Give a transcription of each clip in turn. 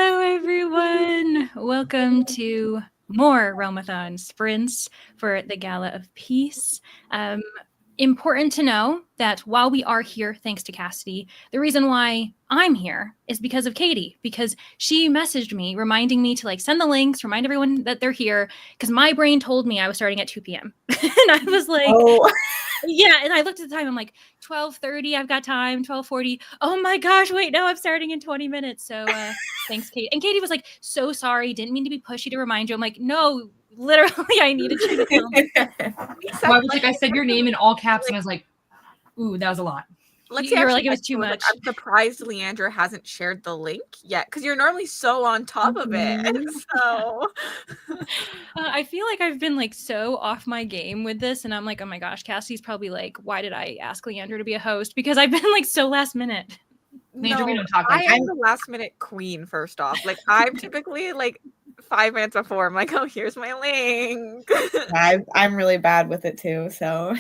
Hello, everyone. Welcome to more Realmathon sprints for the Gala of Peace. Important to know that while we are here, thanks to Cassidy, the reason why I'm here is because of Katie, because she messaged me reminding me to send the links, remind everyone that they're here, because my brain told me I was starting at 2 p.m. And I was like, yeah, and I looked at the time, I'm like, 12:30, I've got time, 12:40. Oh my gosh, wait, no, I'm starting in 20 minutes. So thanks, Katie. And Katie was like, so sorry, didn't mean to be pushy to remind you. I'm like, no, literally, I needed you to tell me. I said your name in all caps, and I was like, ooh, that was a lot. You were like, it was too much. I'm surprised Leandra hasn't shared the link yet, because you're normally so on top of it. So I feel like I've been so off my game with this, and I'm like, oh my gosh, Cassie's probably like, why did I ask Leandra to be a host? Because I've been so last minute. Leandra, we don't talk I am the last minute queen. First off, I'm typically 5 minutes before. I'm like, oh, here's my link. I'm really bad with it too. So.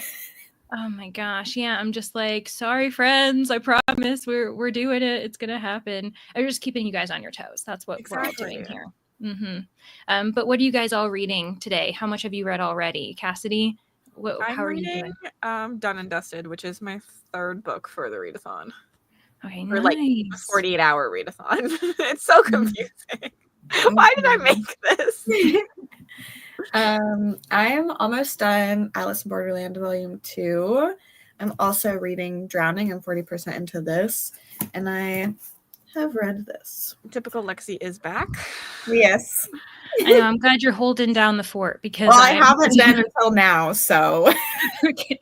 Oh my gosh, yeah, I'm just like, sorry, friends. I promise we're doing it. It's gonna happen. I'm just keeping you guys on your toes. That's what we're all doing here. Mm-hmm. But what are you guys all reading today? How much have you read already, Cassidy? How are you doing? Done and Dusted, which is my third book for the readathon. Okay, or nice. A 48-hour readathon. It's so confusing. Why did I make this? I am almost done Alice in Borderland Volume 2. I'm also reading Drowning. I'm 40% into this, and I have read this. Typical Lexi is back. Yes. I know, I'm glad you're holding down the fort, because I haven't been until now, so. Okay.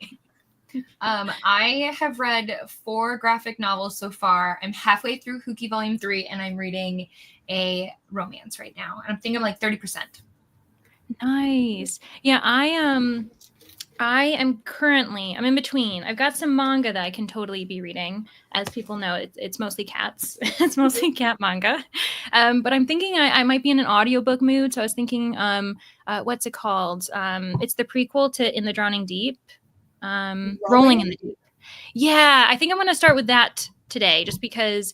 I have read 4 graphic novels so far. I'm halfway through Hookie Volume 3, and I'm reading a romance right now. And I think I'm 30%. Nice. Yeah, I'm in between. I've got some manga that I can totally be reading. As people know, it's mostly cats. It's mostly cat manga. But I'm thinking I might be in an audiobook mood. So I was thinking, what's it called? It's the prequel to In the Drowning Deep. Rolling in the Deep. Yeah, I think I'm going to start with that today, just because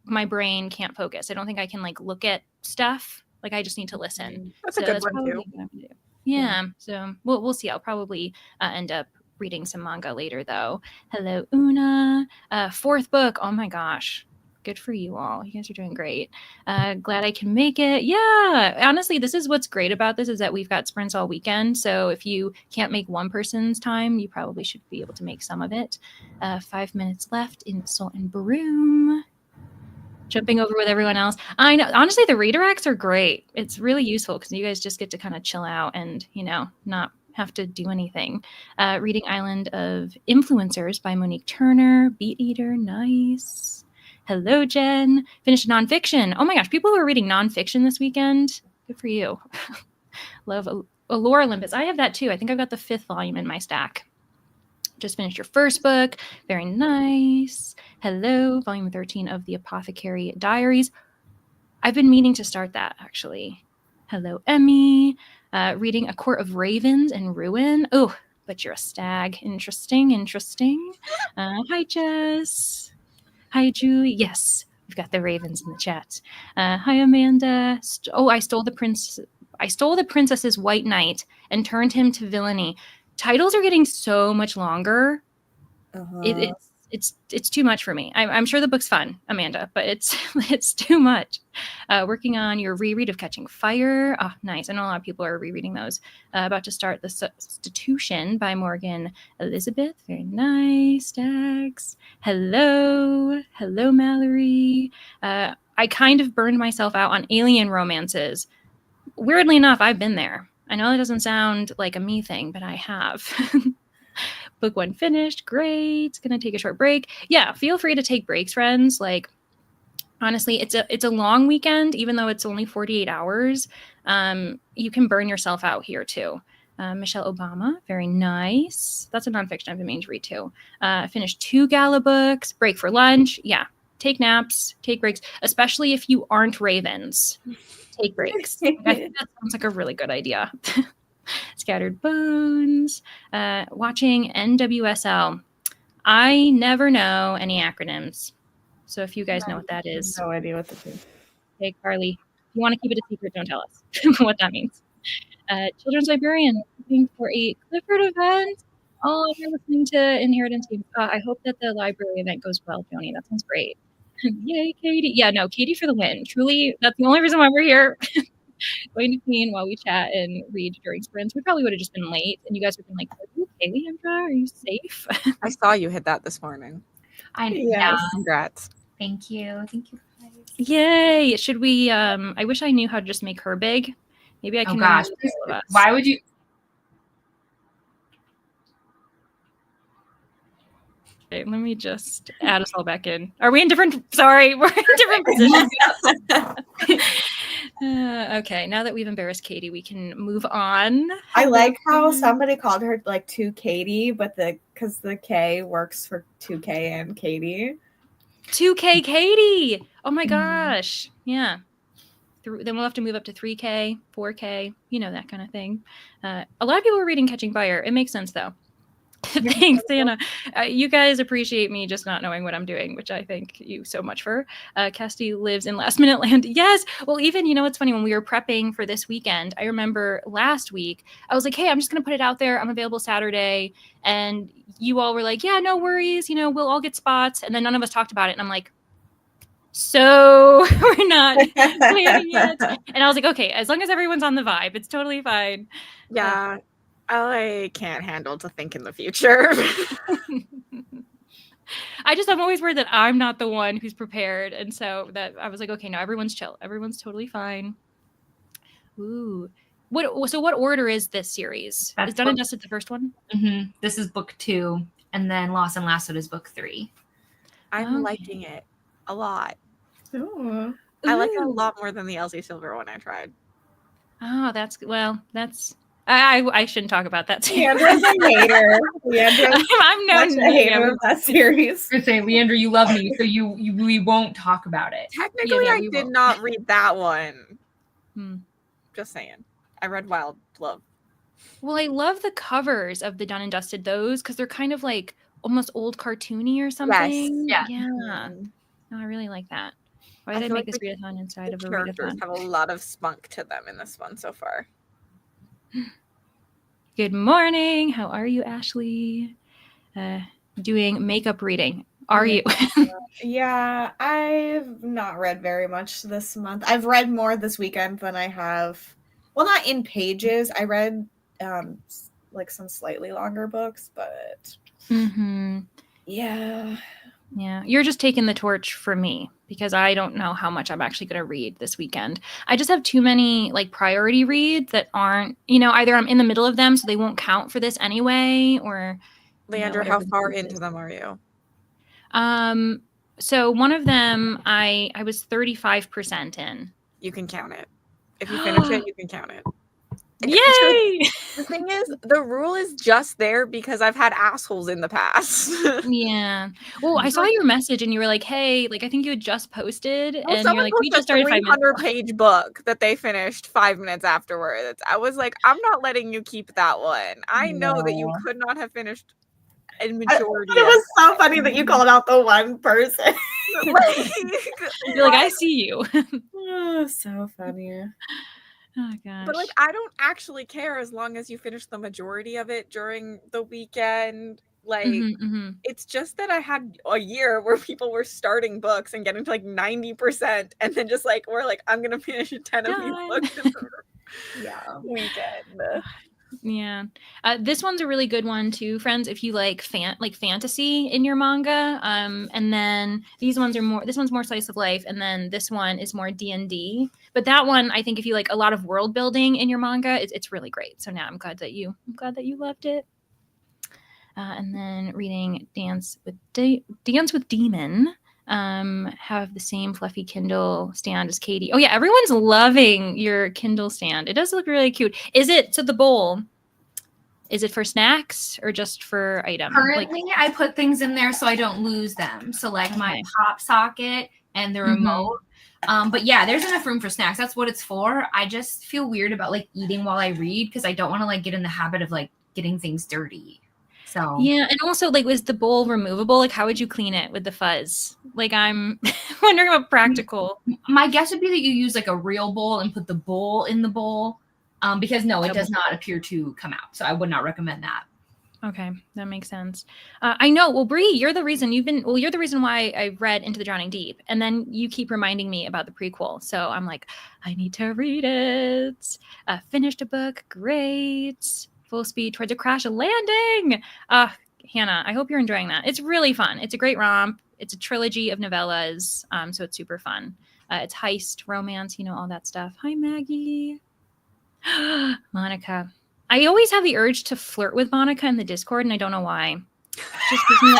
my brain can't focus. I don't think I can look at stuff. I just need to listen. That's a good one too. Yeah, so we'll see. I'll probably end up reading some manga later, though. Hello, Una. 4th book. Oh my gosh. Good for you all. You guys are doing great. Glad I can make it. Yeah, honestly, this is what's great about this, is that we've got sprints all weekend. So if you can't make one person's time, you probably should be able to make some of it. 5 minutes left in Salt and Broom. Jumping over with everyone else. I know, honestly, the redirects are great. It's really useful because you guys just get to kind of chill out and, not have to do anything. Reading Island of Influencers by Monique Turner. Beat Eater, nice. Hello, Jen. Finished nonfiction. Oh my gosh, people who are reading nonfiction this weekend. Good for you. Love Allure Olympus. I have that too. I think I've got the 5th volume in my stack. Just finished your 1st book. Very nice. Hello, volume 13 of the Apothecary Diaries. I've been meaning to start that, actually. Hello, Emmy. Reading A Court of Ravens and Ruin. Oh, but you're a stag. Interesting. Hi, Jess. Hi, Julie. Yes, we've got the ravens in the chat. Hi, Amanda. I stole the princess's white knight and turned him to villainy. Titles are getting so much longer. It's too much for me. I'm sure the book's fun, Amanda, but it's too much. Working on your reread of Catching Fire. Oh, nice. I know a lot of people are rereading those. About to start The Substitution by Morgan Elizabeth. Very nice, Dax. Hello, Mallory. I kind of burned myself out on alien romances. Weirdly enough, I've been there. I know that doesn't sound like a me thing, but I have. Book 1 finished. Great. Gonna take a short break. Yeah, feel free to take breaks, friends. Honestly, it's a long weekend, even though it's only 48 hours. You can burn yourself out here too. Michelle Obama, very nice. That's a nonfiction I've been meaning to read too. Finished 2 Gala books. Break for lunch. Yeah, take naps, take breaks, especially if you aren't ravens. Take breaks. I think that sounds like a really good idea. Scattered Bones. Watching NWSL. I never know any acronyms. So if you guys know what that is. No idea what that is. Okay, Carly, if you want to keep it a secret, don't tell us what that means. Children's librarian looking for a Clifford event. Oh, you're listening to Inheritance Games. I hope that the library event goes well, Joni. That sounds great. Yay, Katie. Yeah, no, Katie for the win. Truly, that's the only reason why we're here. Going to clean while we chat and read during sprints. We probably would have just been late, and you guys would have been like, are you okay, Leandra? Are you safe? I saw you hit that this morning. Yeah. Congrats. Thank you. Thank you, guys. Yay. Should we, I wish I knew how to just make her big. Maybe I can. Oh gosh, why would you? Okay, let me just add us all back in. Are we in different? Sorry, we're in different positions. Okay, now that we've embarrassed Katie, we can move on. I like how somebody called her like 2 Katie, but because the K works for 2K and Katie. 2K Katie. Oh my gosh. Yeah. Then we'll have to move up to 3K, 4K, you know, that kind of thing. A lot of people are reading Catching Fire. It makes sense though. Thanks, Anna. You guys appreciate me just not knowing what I'm doing, which I thank you so much for. Cassidy lives in last minute land. Yes. Well, even, you know, it's funny when we were prepping for this weekend, I remember last week, I was like, hey, I'm just going to put it out there. I'm available Saturday. And you all were like, yeah, no worries. You know, we'll all get spots. And then none of us talked about it. And I'm like, so we're not planning yet. And I was like, okay, as long as everyone's on the vibe, it's totally fine. Yeah. I can't handle to think in the future. I'm always worried that I'm not the one who's prepared. And so that I was like, okay, no, everyone's chill. Everyone's totally fine. Ooh. What order is this series? Is Done and Dusted the first one? Mm-hmm. This is book 2. And then Lost and Lassoed is book 3. I'm liking it a lot. Ooh. I like it a lot more than the Elsie Silver one I tried. Oh, that's I shouldn't talk about that. Leandra's a hater. I'm known a hater of that series. I was gonna say, Leandra, you love me, so we won't talk about it. Technically, I did not read that one. Hmm. Just saying. I read Wild Love. Well, I love the covers of the Done and Dusted those because they're kind of like almost old cartoony or something. Yes. Yeah. No, I really like that. Why did I make this readathon inside of a characters readathon? have a lot of spunk to them in this one so far. Good morning. How are you, Ashley? Doing makeup reading. Are you? Yeah, I've not read very much this month. I've read more this weekend than I have. Well, not in pages. I read like some slightly longer books, but yeah. You're just taking the torch for me because I don't know how much I'm actually going to read this weekend. I just have too many like priority reads that aren't, you know, either I'm in the middle of them so they won't count for this anyway, or Leandra, how far into them are you? So one of them I was 35% in. You can count it. If you finish it, you can count it. Yay! The thing is, the rule is just there because I've had assholes in the past. Yeah. Well, I saw your message and you were like, hey, like I think you had just posted and you're like, we just started 300-page book that they finished 5 minutes afterwards. I was like, I'm not letting you keep that one. I know that you could not have finished a majority. It was so funny that you called out the one person. You're like, I see you. Oh, so funny. Oh gosh. But like, I don't actually care as long as you finish the majority of it during the weekend. Like, it's just that I had a year where people were starting books and getting to like 90%, and then just like we're like, I'm gonna finish 10 of these books in the weekend. Yeah. This one's a really good one too, friends, if you like fantasy in your manga. And then this one's more slice of life, and then this one is more D&D. But that one, I think if you like a lot of world building in your manga, it's really great. So now I'm glad that you loved it. And then reading Dance with Demon. Have the same fluffy Kindle stand as Katie. Oh yeah, everyone's loving your Kindle stand. It does look really cute. Is it the bowl? Is it for snacks or just for items? Currently, I put things in there so I don't lose them. So like my pop socket and the remote. But yeah, there's enough room for snacks. That's what it's for. I just feel weird about like eating while I read because I don't want to like get in the habit of like getting things dirty. So yeah, and also like, was the bowl removable? Like, how would you clean it with the fuzz? Like, I'm wondering about practical. my guess would be that you use like a real bowl and put the bowl in the bowl, because no, it does not appear to come out. So I would not recommend that. Okay, that makes sense. I know. Well, Bree, you're the reason you're the reason why I read Into the Drowning Deep, and then you keep reminding me about the prequel. So I'm like, I need to read it. Finished a book, great. Full speed towards a crash landing. Hannah, I hope you're enjoying that. It's really fun. It's a great romp. It's a trilogy of novellas, so it's super fun. It's heist, romance, all that stuff. Hi, Maggie. Monica. I always have the urge to flirt with Monica in the Discord, and I don't know why. Just gives me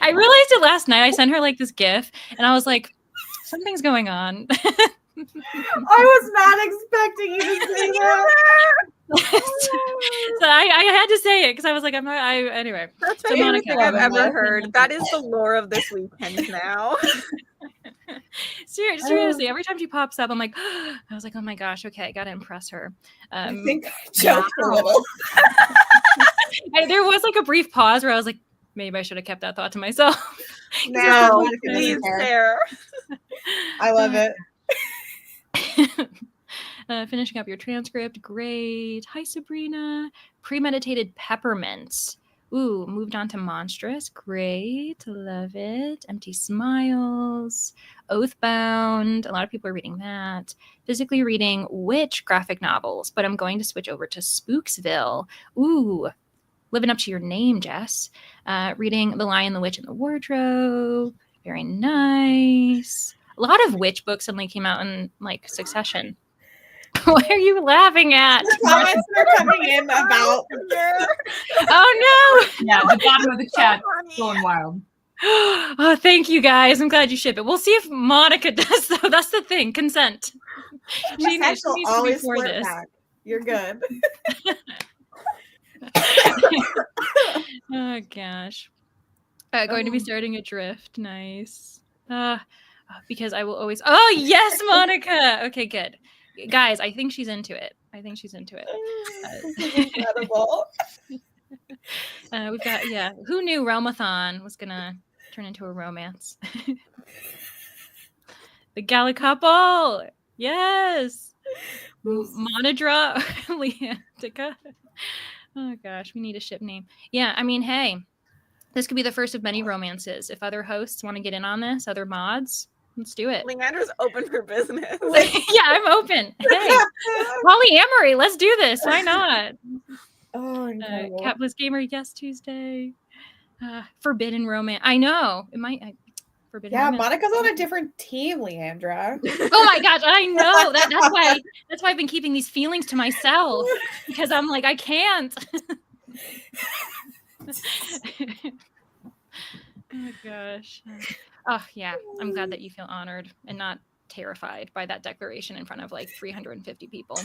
I realized it last night. I sent her like this GIF, and I was like, something's going on. I was not expecting you to say that. So I had to say it because I was like, anyway. That's my So favorite Monica, thing I've ever heard. That is the lore of this weekend now. Seriously, every time she pops up, I'm like, I was like, oh my gosh, okay, I gotta impress her. I think I joked a little. There was like a brief pause where I was like, maybe I should have kept that thought to myself. No, please, fair. I love it. Finishing up your transcript, great. Hi, Sabrina. Premeditated peppermints. Ooh, moved on to monstrous. Great. Love it. Empty smiles. Oathbound. A lot of people are reading that. Physically reading witch graphic novels, but I'm going to switch over to Spooksville. Ooh, living up to your name, Jess. Reading The Lion, the Witch, and the Wardrobe. Very nice. A lot of witch books suddenly came out in like succession. What are you laughing at? The comments are coming in about. Oh no! Yeah, the bottom of the chat going wild. Oh, thank you guys. I'm glad you ship it. We'll see if Monica does though. That's the thing. Consent. She needs to always before this. Back. You're good. Oh gosh. Going to be starting a drift. Nice. Because I will always. Oh yes, Monica. Okay, good. Guys, I think she's into it. This is incredible. We've got who knew Realmathon was gonna turn into a romance? The Gala couple. Yes. Monadra, Leantica. Oh gosh, we need a ship name. Yeah, I mean, hey, this could be the first of many romances. If other hosts want to get in on this, other mods, let's do it. Leandra's open for business. Yeah, I'm open. Hey, polyamory, let's do this. Why not? Oh, incredible. Capless Gamer, yes, Tuesday. Forbidden romance. I know it might. Forbidden. Yeah, romance. Monica's on a different team, Leandra. Oh my gosh, I know. That's why I've been keeping these feelings to myself because I'm like I can't. Oh gosh. Oh yeah, I'm glad that you feel honored and not terrified by that declaration in front of like 350 people.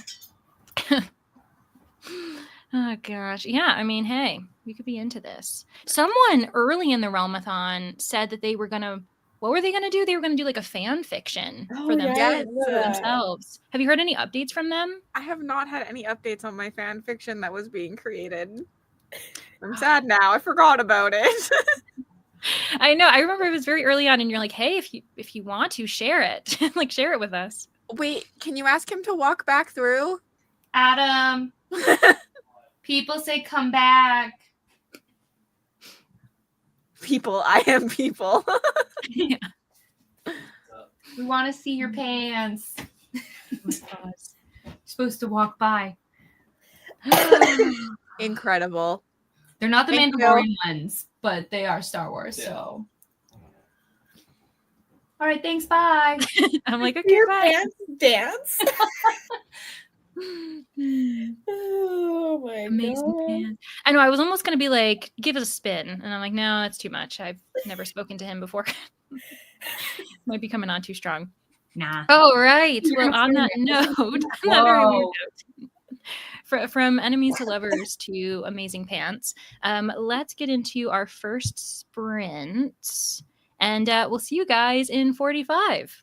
Oh gosh. Yeah, I mean, hey, we could be into this. Someone early in the Realmathon said that they were gonna what were they gonna do? They were gonna do like a fan fiction for themselves. Have you heard any updates from them? I have not had any updates on my fan fiction that was being created. I'm sad now. I forgot about it. I know. I remember it was very early on, and you're like, "Hey, if you want to share it, like share it with us." Wait, can you ask him to walk back through? Adam, people say come back. People, I am people. Yeah. We want to see your pants. Supposed to walk by. Incredible. They're not the Mandalorian ones, but they are Star Wars. Yeah. So, all right, thanks. Bye. I'm like, okay, Your bye. pants dance. Oh my Amazing god! fan. I know. I was almost gonna be like, give it a spin, and I'm like, no, that's too much. I've never spoken to him before. Might be coming on too strong. Nah. Oh right. Well, on that note, from enemies to lovers to amazing pants, let's get into our first sprint, and we'll see you guys in 45.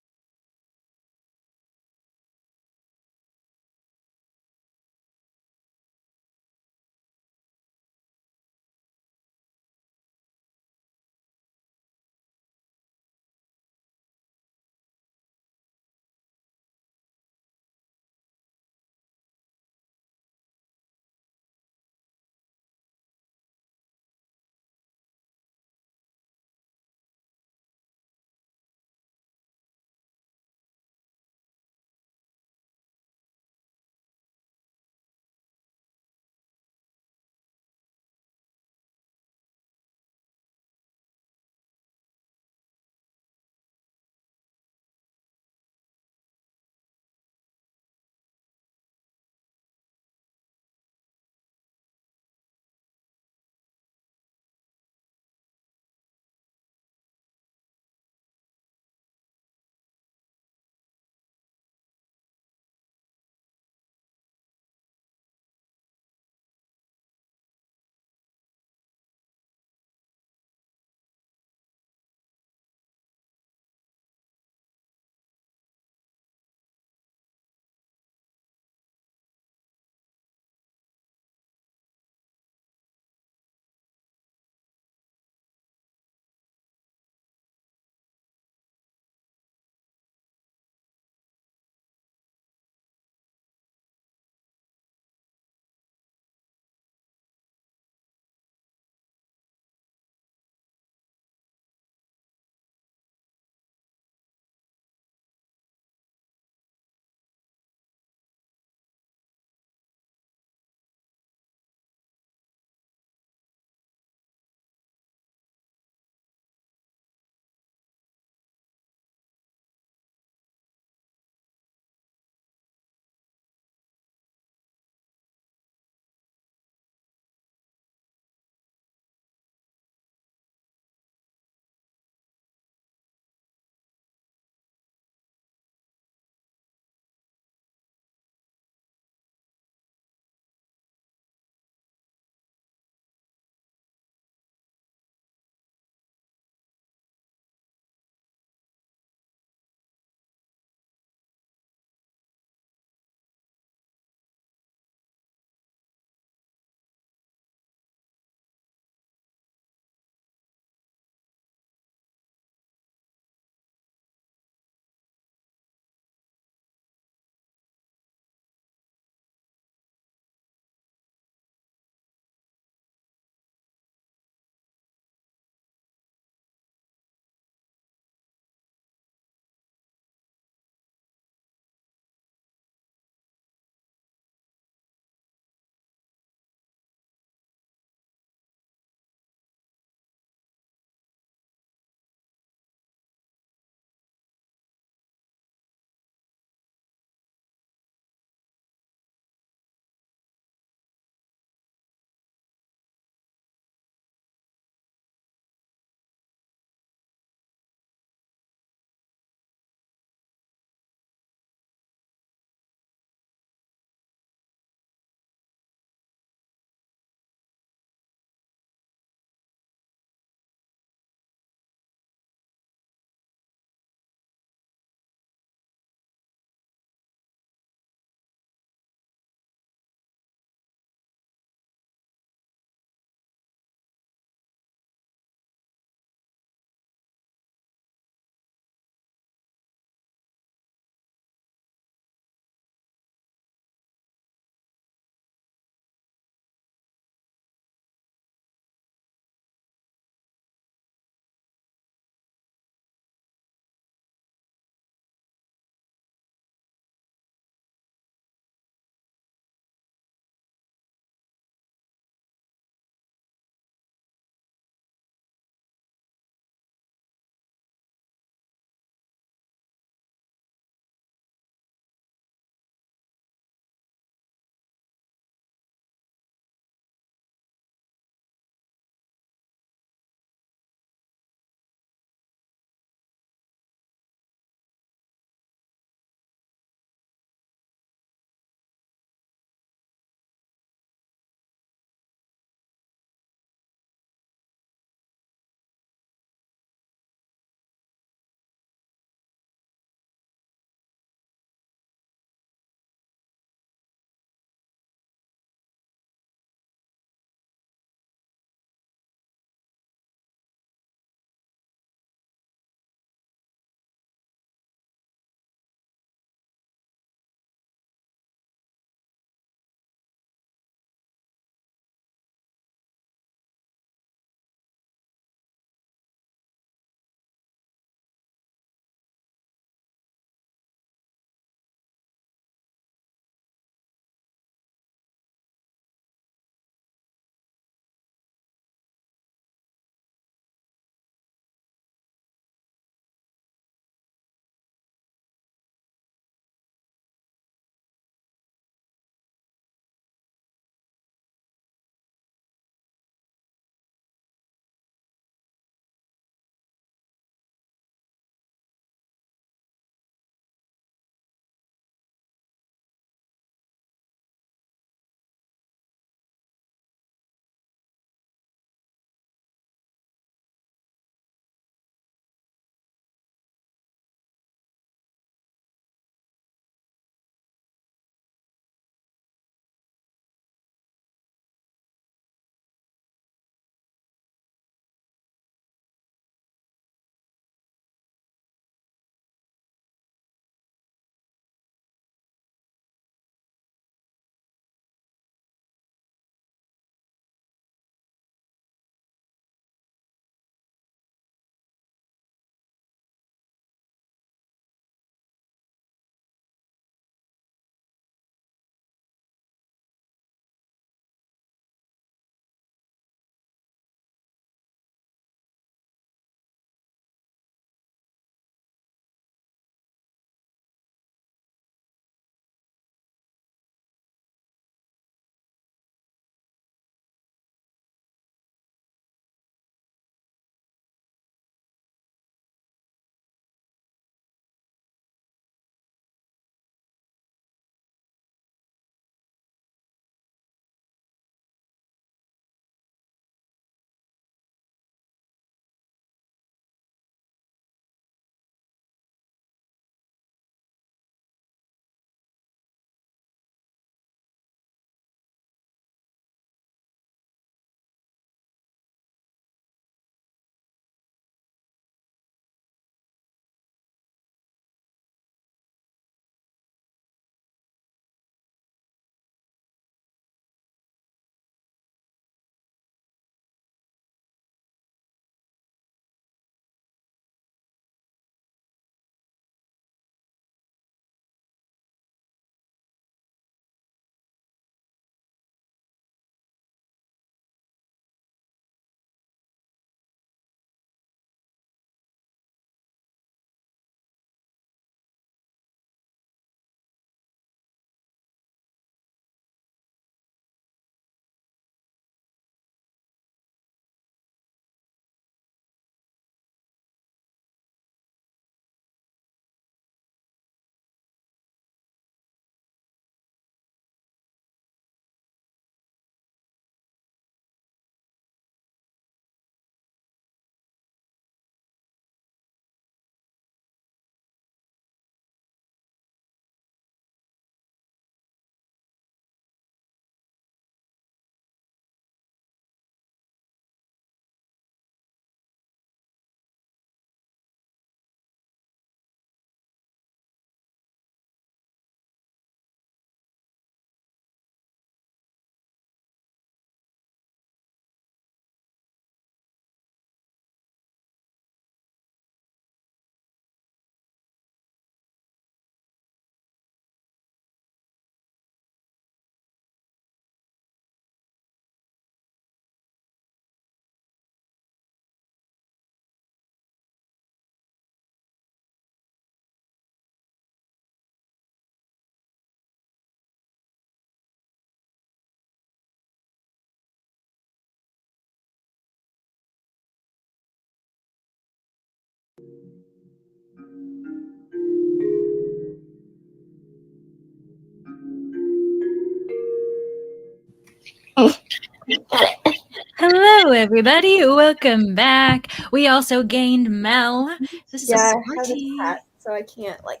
Hello, everybody. Welcome back. We also gained Mel. This is Yeah, a I have a party. cat, so I can't like.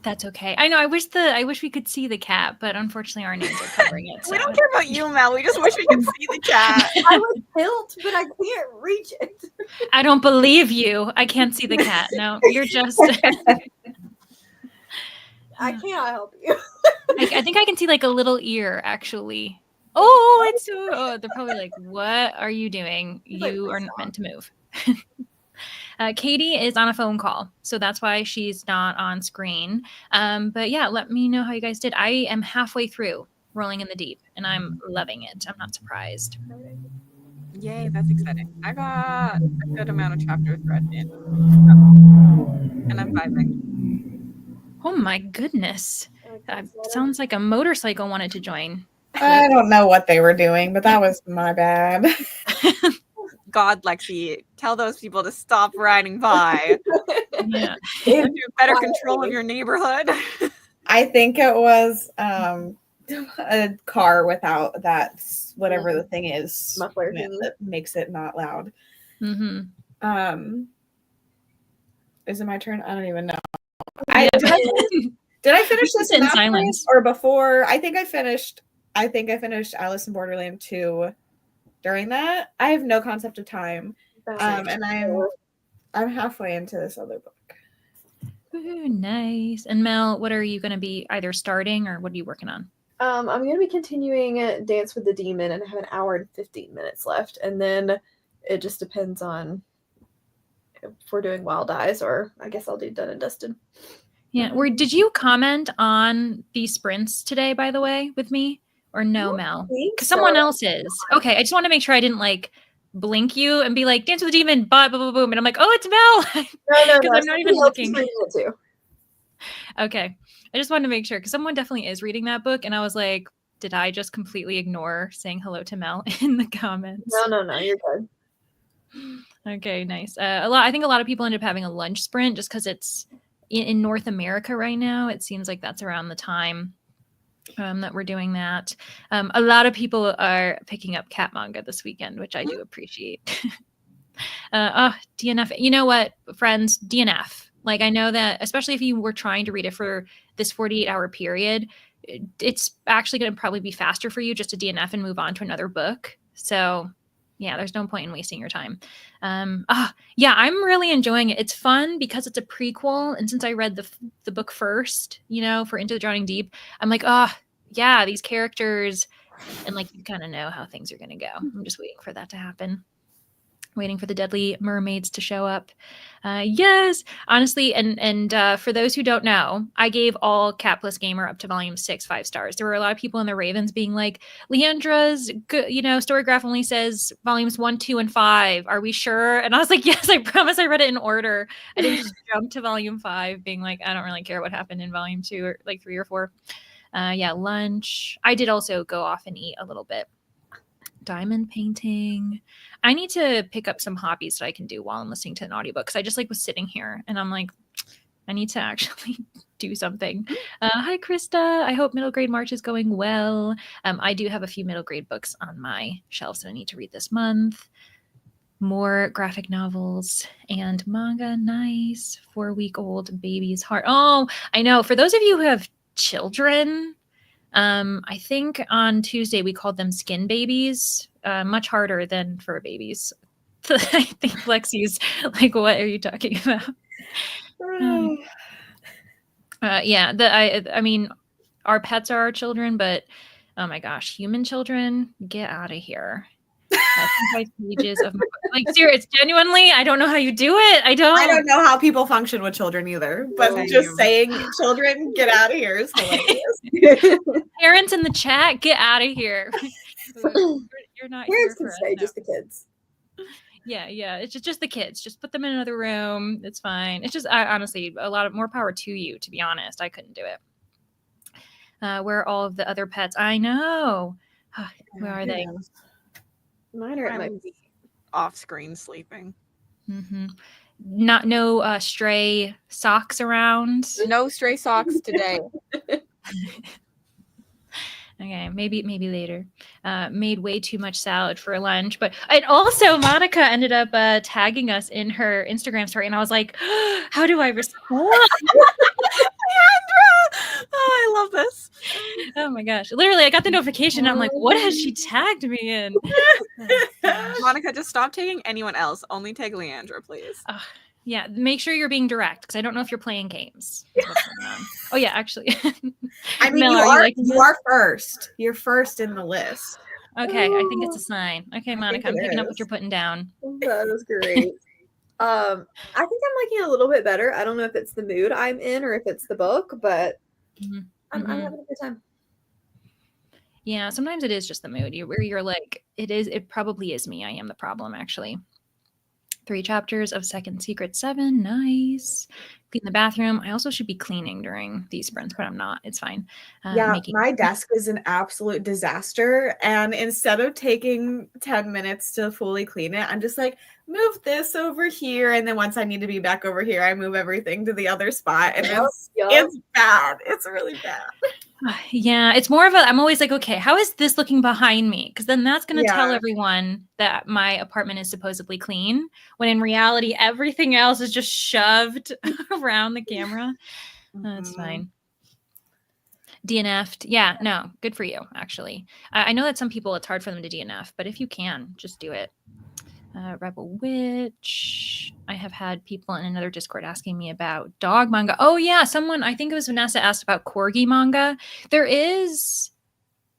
That's okay. I know. I wish we could see the cat, but unfortunately, our names are covering it. So. We don't care about you, Mel. We just wish we could see the cat. I would tilt, but I can't reach it. I don't believe you. I can't see the cat. No, you're just. I cannot help you. I think I can see like a little ear, actually. Oh, it's so. Oh, they're probably like, "What are you doing? You are not meant to move." Katie is on a phone call, so that's why she's not on screen. But yeah, let me know how you guys did. I am halfway through Rolling in the Deep, and I'm loving it. I'm not surprised. Yay, that's exciting. I got a good amount of chapters read in, and I'm vibing. Oh my goodness. Sounds like a motorcycle wanted to join. I don't know what they were doing, but that was my bad. God, Lexi, tell those people to stop riding by. Yeah. You have better control of your neighborhood. I think it was a car without that, whatever the thing is, Muffler that makes it not loud. Mm-hmm. Is it my turn? I don't even know. Yeah. Did I finish this in after silence or before? I think I finished Alice in Borderland 2 during that. I have no concept of time. And I'm halfway into this other book. Ooh, nice. And Mel, what are you going to be either starting or what are you working on? I'm going to be continuing Dance with the Demon, and I have an hour and 15 minutes left. And then it just depends on if we're doing Wild Eyes, or I guess I'll do Done and Dusted. Yeah. Did you comment on the sprints today, by the way, with me? Or no, Mel? Because someone else is. Okay, I just want to make sure I didn't like blink you and be like, Dance with the Demon, boom, boom, boom. And I'm like, oh, it's Mel. No. Because I'm not even looking. Reading it too. Okay. I just wanted to make sure because someone definitely is reading that book. And I was like, did I just completely ignore saying hello to Mel in the comments? No, you're good. Okay, nice. I think a lot of people end up having a lunch sprint just because it's in North America right now. It seems like that's around the time that we're doing that. A lot of people are picking up cat manga this weekend, which I do appreciate. DNF. You know what, friends? DNF. Like, I know that, especially if you were trying to read it for this 48-hour period, it's actually going to probably be faster for you just to DNF and move on to another book. So yeah, there's no point in wasting your time. Yeah, I'm really enjoying it. It's fun because it's a prequel. And since I read the book first, for Into the Drowning Deep, I'm like, yeah, these characters, and like, you kind of know how things are going to go. I'm just waiting for that to happen. Waiting for the deadly mermaids to show up. Yes, honestly, and for those who don't know, I gave all Cat Plus Gamer up to volume 6 5 stars. There were a lot of people in the Ravens being like, Leandra's, Storygraph only says volumes 1, 2, and 5. Are we sure? And I was like, yes, I promise I read it in order. I didn't just jump to volume 5 being like, I don't really care what happened in volume 2 or like 3 or 4. Yeah, lunch. I did also go off and eat a little bit. Diamond painting. I need to pick up some hobbies that I can do while I'm listening to an audiobook because I just was sitting here and I'm like, I need to actually do something. Hi, Krista. I hope middle grade March is going well. I do have a few middle grade books on my shelves that I need to read this month. More graphic novels and manga. Nice. 4-week-old baby's heart. Oh, I know. For those of you who have children, I think on Tuesday we called them skin babies, much harder than fur babies. I think Lexi's like, what are you talking about? Yeah, I mean, our pets are our children, but oh my gosh, human children, get out of here. Pages of like, serious, genuinely, I don't know how you do it. I don't know how people function with children either, but just saying children, get out of here is hilarious. Parents in the chat, get out of here. You're not Parents here can for stay, us, just the kids. Yeah, it's just the kids. Just put them in another room. It's fine. It's just, honestly, a lot of more power to you, to be honest. I couldn't do it. Where are all of the other pets? I know. Where are they? Mine are at my off screen sleeping. Mm-hmm. no stray socks around. No stray socks today. Okay, maybe later. Made way too much salad for lunch, but and also Monica ended up tagging us in her Instagram story, and I was like, how do I respond? Leandra! Oh, I love this. Oh my gosh! Literally, I got the notification. And I'm like, what has she tagged me in? Monica, just stop taking anyone else. Only tag Leandra, please. Yeah, make sure you're being direct because I don't know if you're playing games. That's what's going on. Oh yeah, actually. I mean, Mel, you are first. You're first in the list. Okay, I think it's a sign. Okay, Monica, I'm picking up what is. you're putting down. That is great. I think I'm liking it a little bit better. I don't know if it's the mood I'm in or if it's the book, but I'm having a good time. Yeah, sometimes it is just the mood. Where you're like, it probably is me. I am the problem, actually. 3 chapters of Second Secret 7. Nice. Clean the bathroom. I also should be cleaning during these sprints, but I'm not. It's fine. My desk is an absolute disaster. And instead of taking 10 minutes to fully clean it, I'm just like, move this over here. And then once I need to be back over here, I move everything to the other spot. And it's bad. It's really bad. Yeah, it's more of I'm always like, okay, how is this looking behind me? Because then that's going to tell everyone that my apartment is supposedly clean, when in reality, everything else is just shoved around the camera. That's fine. DNF'd. Yeah, no, good for you, actually. I know that some people, it's hard for them to DNF, but if you can, just do it. Rebel Witch. I have had people in another Discord asking me about dog manga. Oh yeah, someone, I think it was Vanessa, asked about corgi manga. There is.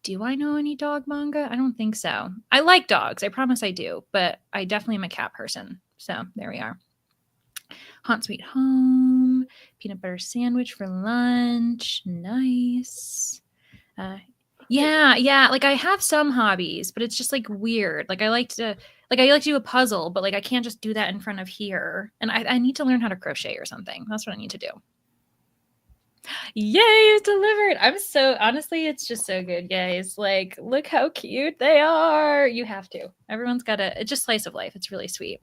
Do I know any dog manga? I don't think so. I like dogs. I promise I do, but I definitely am a cat person. So there we are. Haunt Sweet Home. Peanut butter sandwich for lunch. Nice. Yeah. Like I have some hobbies, but it's just like weird. Like I like to do a puzzle, but like I can't just do that in front of here. And I need to learn how to crochet or something. That's what I need to do. Yay, it's delivered. I'm so, honestly, it's just so good, guys. Like, look how cute they are. You have to. Everyone's got it's just slice of life. It's really sweet.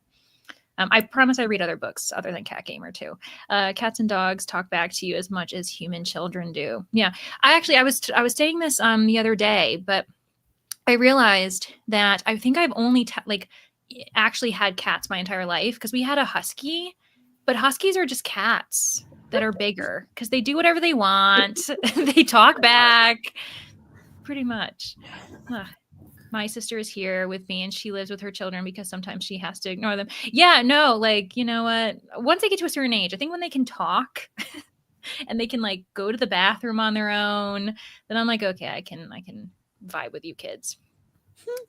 I promise I read other books other than Cat Gamer too. Cats and dogs talk back to you as much as human children do. Yeah, I was saying this the other day, but I realized that I think I've only actually had cats my entire life because we had a husky, but huskies are just cats that are bigger because they do whatever they want. They talk back, pretty much. My sister is here with me and she lives with her children because sometimes she has to ignore them. Yeah, no, like, you know what? Once they get to a certain age, I think when they can talk and they can like go to the bathroom on their own, then I'm like, okay, I can vibe with you kids.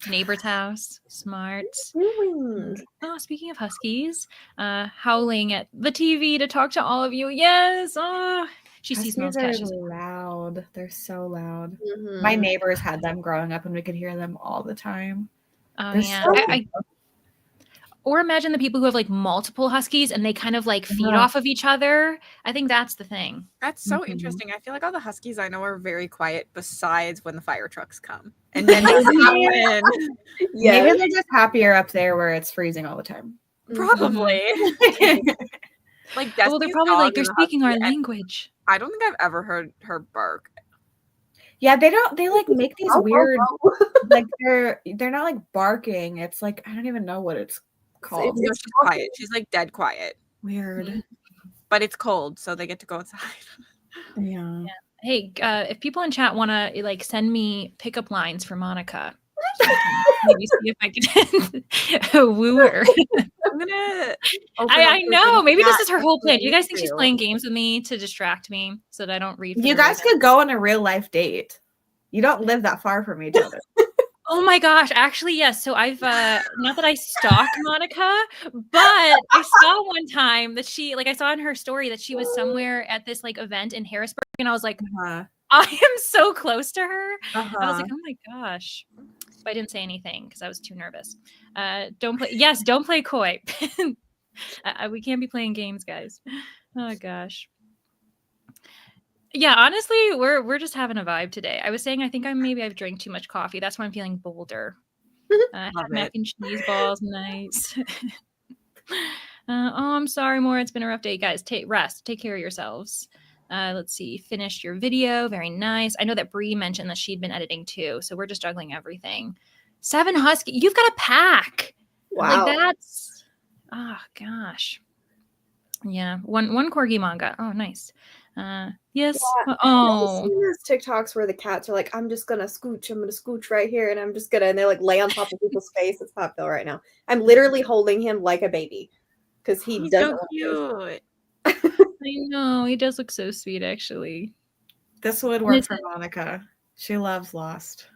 Neighbor's house, smart. Oh, speaking of huskies, howling at the TV to talk to all of you. Yes. Oh, she sees Mel's cat. Huskies are loud. They're so loud. My neighbors had them growing up, and we could hear them all the time. Oh yeah. Or imagine the people who have like multiple huskies and they kind of like feed off of each other. I think that's the thing. That's so interesting. I feel like all the huskies I know are very quiet besides when the fire trucks come. And then maybe they're just happier up there where it's freezing all the time. Probably. Like well, they're probably like, they're speaking our language. I don't think I've ever heard her bark. Yeah, they like make these weird like they're not like barking. It's like I don't even know what it's called. She's quiet. She's like dead quiet. Weird. But it's cold, so they get to go outside. Yeah. Hey, if people in chat want to like send me pickup lines for Monica, maybe see if I can woo her. I'm gonna. I know. Maybe this is her whole plan. Do you guys think she's playing games with me to distract me so that I don't read? You guys could go on a real life date. You don't live that far from each other. Oh my gosh, actually, yes. So I've not that I stalk Monica, but I saw one time that I saw in her story that she was somewhere at this like event in Harrisburg, and I was like, I am so close to her. I was like, oh my gosh. But I didn't say anything because I was too nervous. Don't play coy. We can't be playing games, guys. Oh gosh. Yeah, honestly, we're just having a vibe today. I was saying I think I've drank too much coffee. That's why I'm feeling bolder. Mac and cheese balls, nice. Oh, I'm sorry, Maura. It's been a rough day, guys. Take care of yourselves. Let's see. Finished your video. Very nice. I know that Bree mentioned that she'd been editing too, so we're just juggling everything. 7 husky. You've got a pack. Wow. Like that's. Oh gosh. Yeah. One corgi manga. Oh, nice. Yes. Yeah. Oh. I've seen those TikToks where the cats are like, I'm gonna scooch right here, and and they like lay on top of people's face. It's popular right now. I'm literally holding him like a baby because he He's doesn't so want to. cute. I know. He does look so sweet, actually. This would work for Monica. She loves Lost.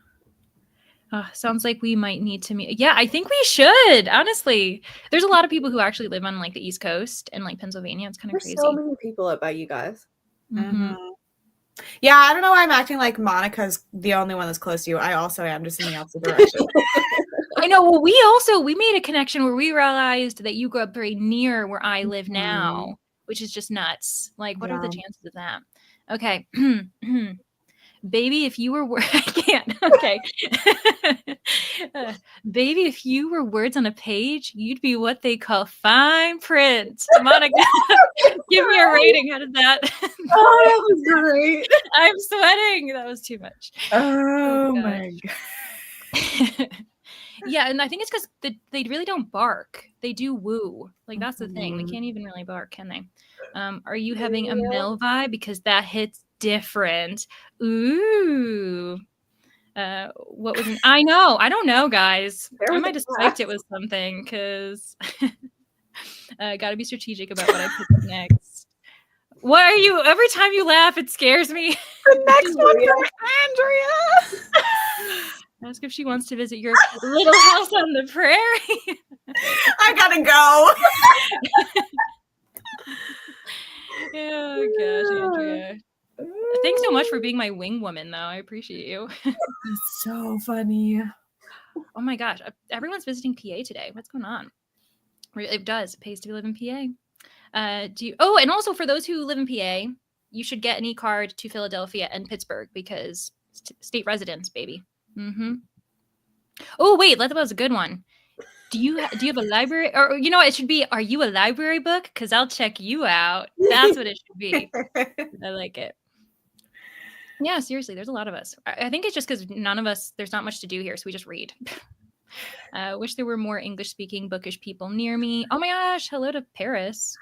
Sounds like we might need to meet. Yeah, I think we should. Honestly, there's a lot of people who actually live on like the East Coast and like Pennsylvania. It's kind of There's crazy. so many people up by you guys. Mm-hmm. Yeah, I don't know why I'm acting like Monica's the only one that's close to you. I also am, just in the opposite direction. I know. Well, we made a connection where we realized that you grew up very near where I live now, which is just nuts. Like, what are the chances of that? Okay. Baby, if you were I can't. Okay. Baby, if you were words on a page, you'd be what they call fine print. Monica, give me a rating. How did that? Oh, that was great. I'm sweating. That was too much. Oh my god. Yeah, and I think it's because they really don't bark. They do woo. Like that's the thing. They can't even really bark, can they? Are you having a mill vibe? Because that hits different. Ooh. What was I know. I don't know, guys. I might have typed it with something because gotta be strategic about what I pick next. What are you? Every time you laugh, it scares me. The next one from Andrea. Ask if she wants to visit your little house on the prairie. I gotta go. Oh gosh, Andrea. Thanks so much for being my wing woman, though. I appreciate you. It's so funny. Oh my gosh, everyone's visiting PA today. What's going on? It does. It pays to live in PA. And also for those who live in PA, you should get an e-card to Philadelphia and Pittsburgh because state residence, baby. Mm-hmm. Oh wait, that was a good one. Do you have a library? Or you know what? It should be, are you a library book? Because I'll check you out. That's what it should be. I like it. Yeah, seriously, there's a lot of us. I think it's just because there's not much to do here, so we just read. Wish there were more English-speaking bookish people near me. Oh my gosh, hello to Paris.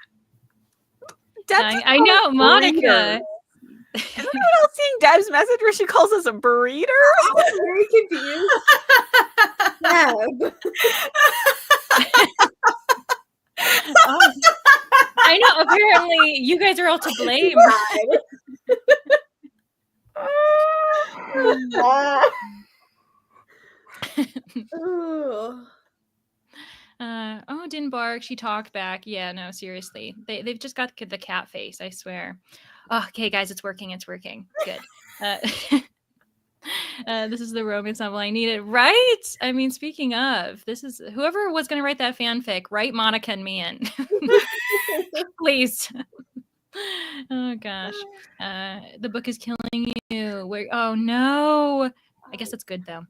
I know, Monica. Is anyone else seeing Deb's message where she calls us a breeder? I'm very confused. Deb. I know, apparently you guys are all to blame. Didn't bark. She talked back. Yeah, no, seriously. They've just got the cat face, I swear. Oh, okay, guys, it's working. It's working. Good. This is the romance novel I needed, right? I mean, speaking of, this is whoever was going to write that fanfic, write Monica and me in. Please. Oh gosh. The book is killing you. Oh no. I guess that's good though.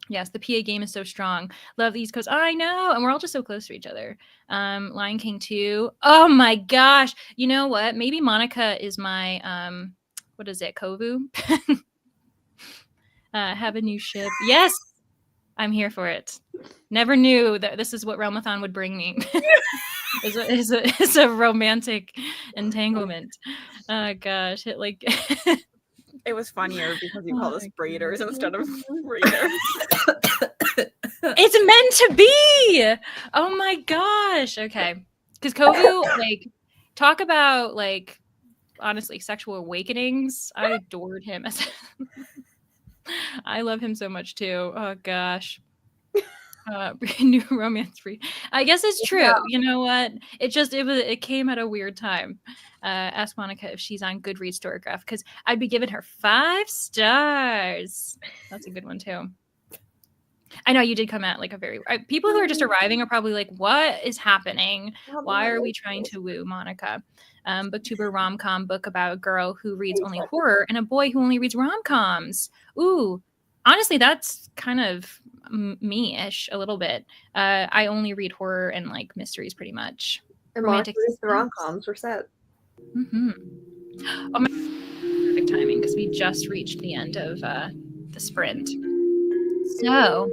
Yes, the PA game is so strong. Love the East Coast. I know. And we're all just so close to each other. Lion King 2. Oh my gosh. You know what? Maybe Monica is my what is it? Kovu? Have a new ship. Yes. I'm here for it. Never knew that this is what Realmathon would bring me. It's a romantic entanglement. Oh gosh, it was funnier because you called us breeders instead of readers. It's meant to be. Oh my gosh. Okay, because Kovu, talk about honestly sexual awakenings. I adored him. I love him so much too. Oh gosh. New romance free. I guess it's true. Yeah. You know what? It came at a weird time. Ask Monica if she's on Goodreads Storygraph because I'd be giving her 5 stars. That's a good one too. I know you did come at a very people who are just arriving are probably like, what is happening? Why are we trying to woo Monica? Booktuber rom-com book about a girl who reads only horror and a boy who only reads rom-coms. Ooh, honestly, that's kind of me-ish a little bit. I only read horror and mysteries pretty much. And romantic Monsters, the suspense. rom-coms were set. Mm-hmm. Oh my, perfect timing because we just reached the end of the sprint. So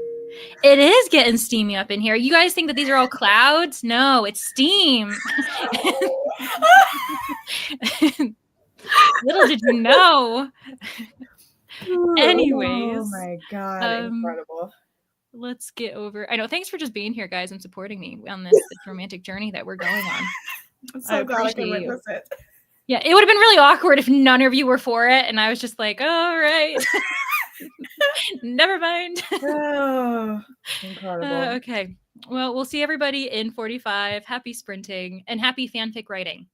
it is getting steamy up in here. You guys think that these are all clouds? No, it's steam. Little did you know. Anyways. Oh my god, incredible. Let's get over. I know. Thanks for just being here, guys, and supporting me on this romantic journey that we're going on. I'm so glad I can witness it. Yeah, it would have been really awkward if none of you were for it, and I was just like, all right. Never mind. Oh, incredible. Okay. Well, we'll see everybody in 45. Happy sprinting and happy fanfic writing.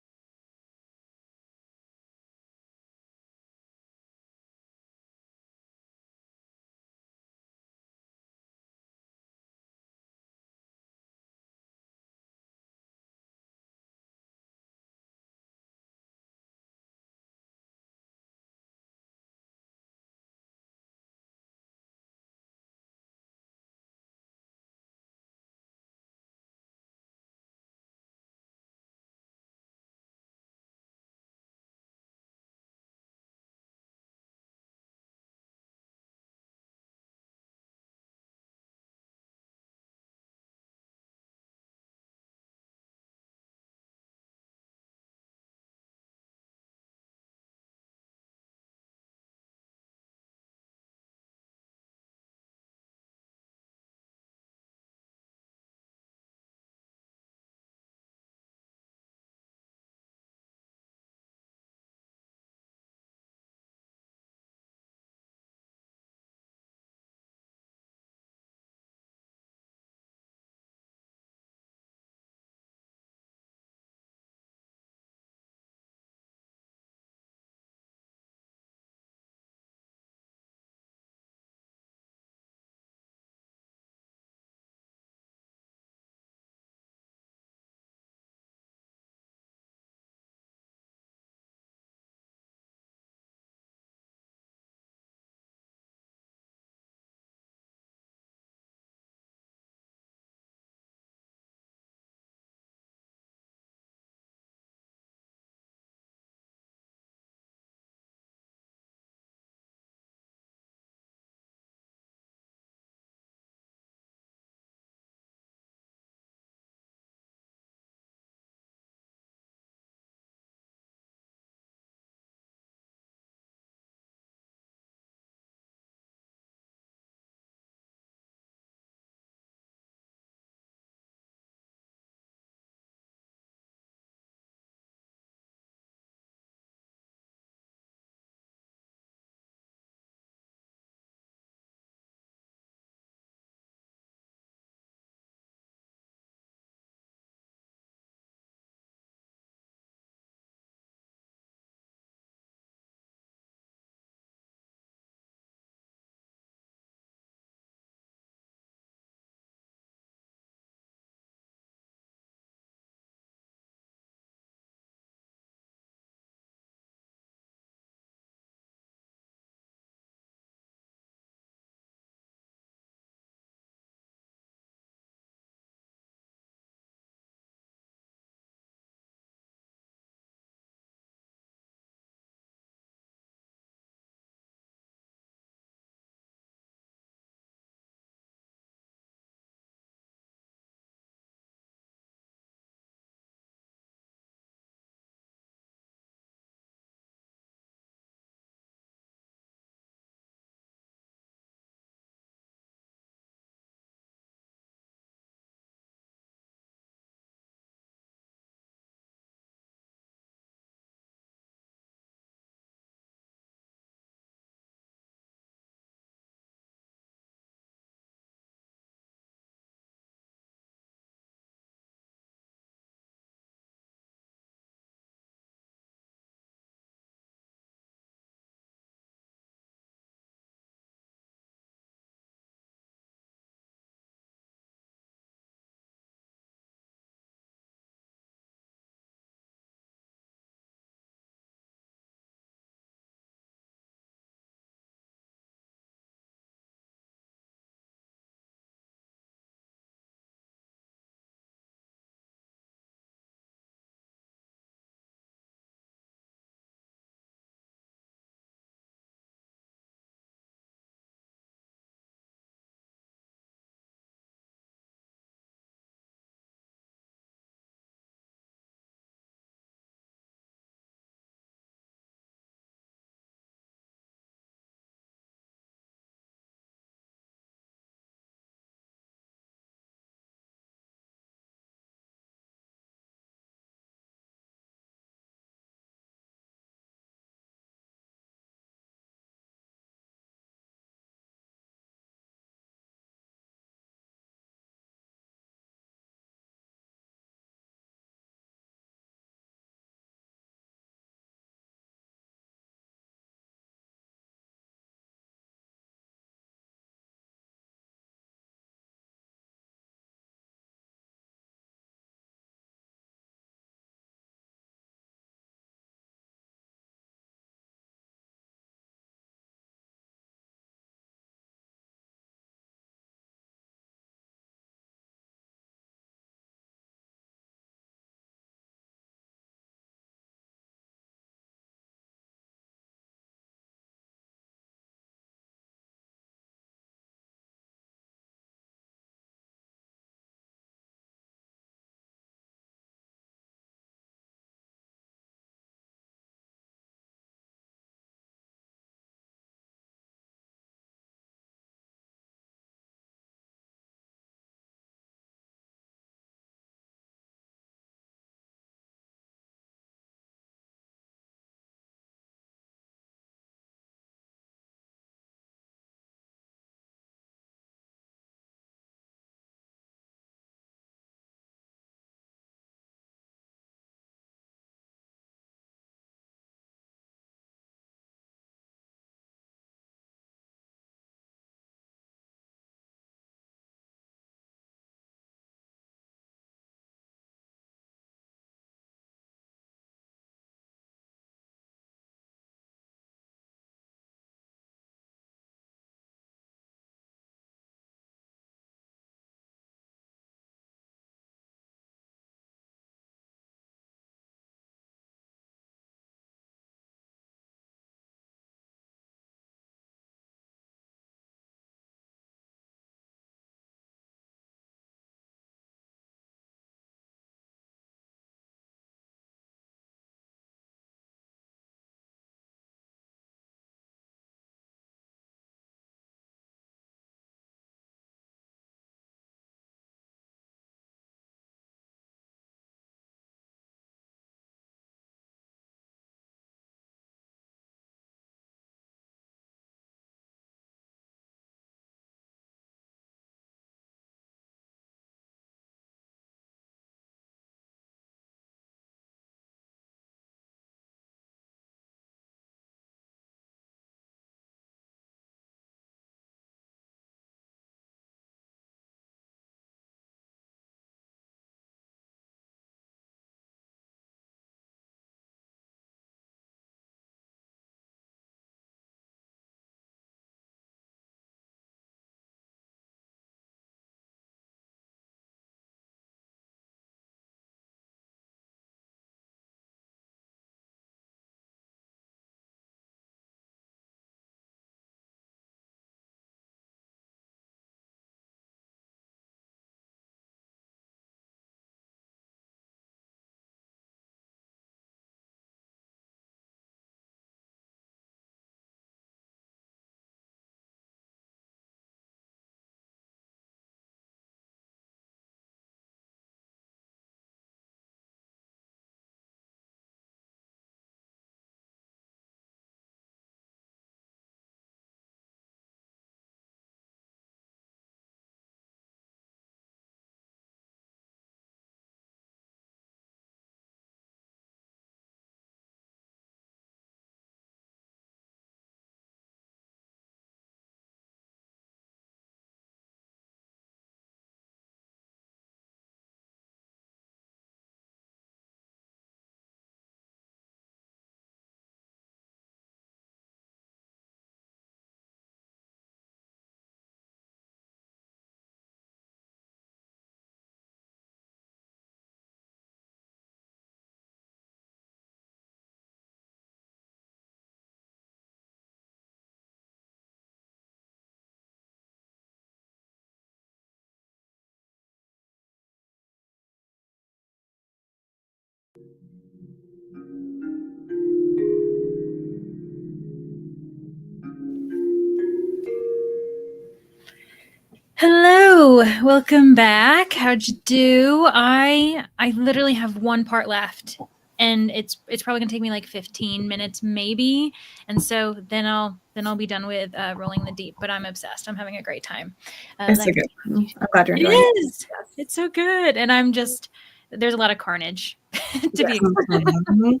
Hello, welcome back. How'd you do? I literally have one part left, and it's probably gonna take me like 15 minutes maybe, and so then I'll be done with Rolling the Deep. But I'm obsessed. I'm having a great time. It's a good one. I'm glad you're It enjoying it. is. It's so good, and I'm just there's a lot of carnage to be expected. Mhm.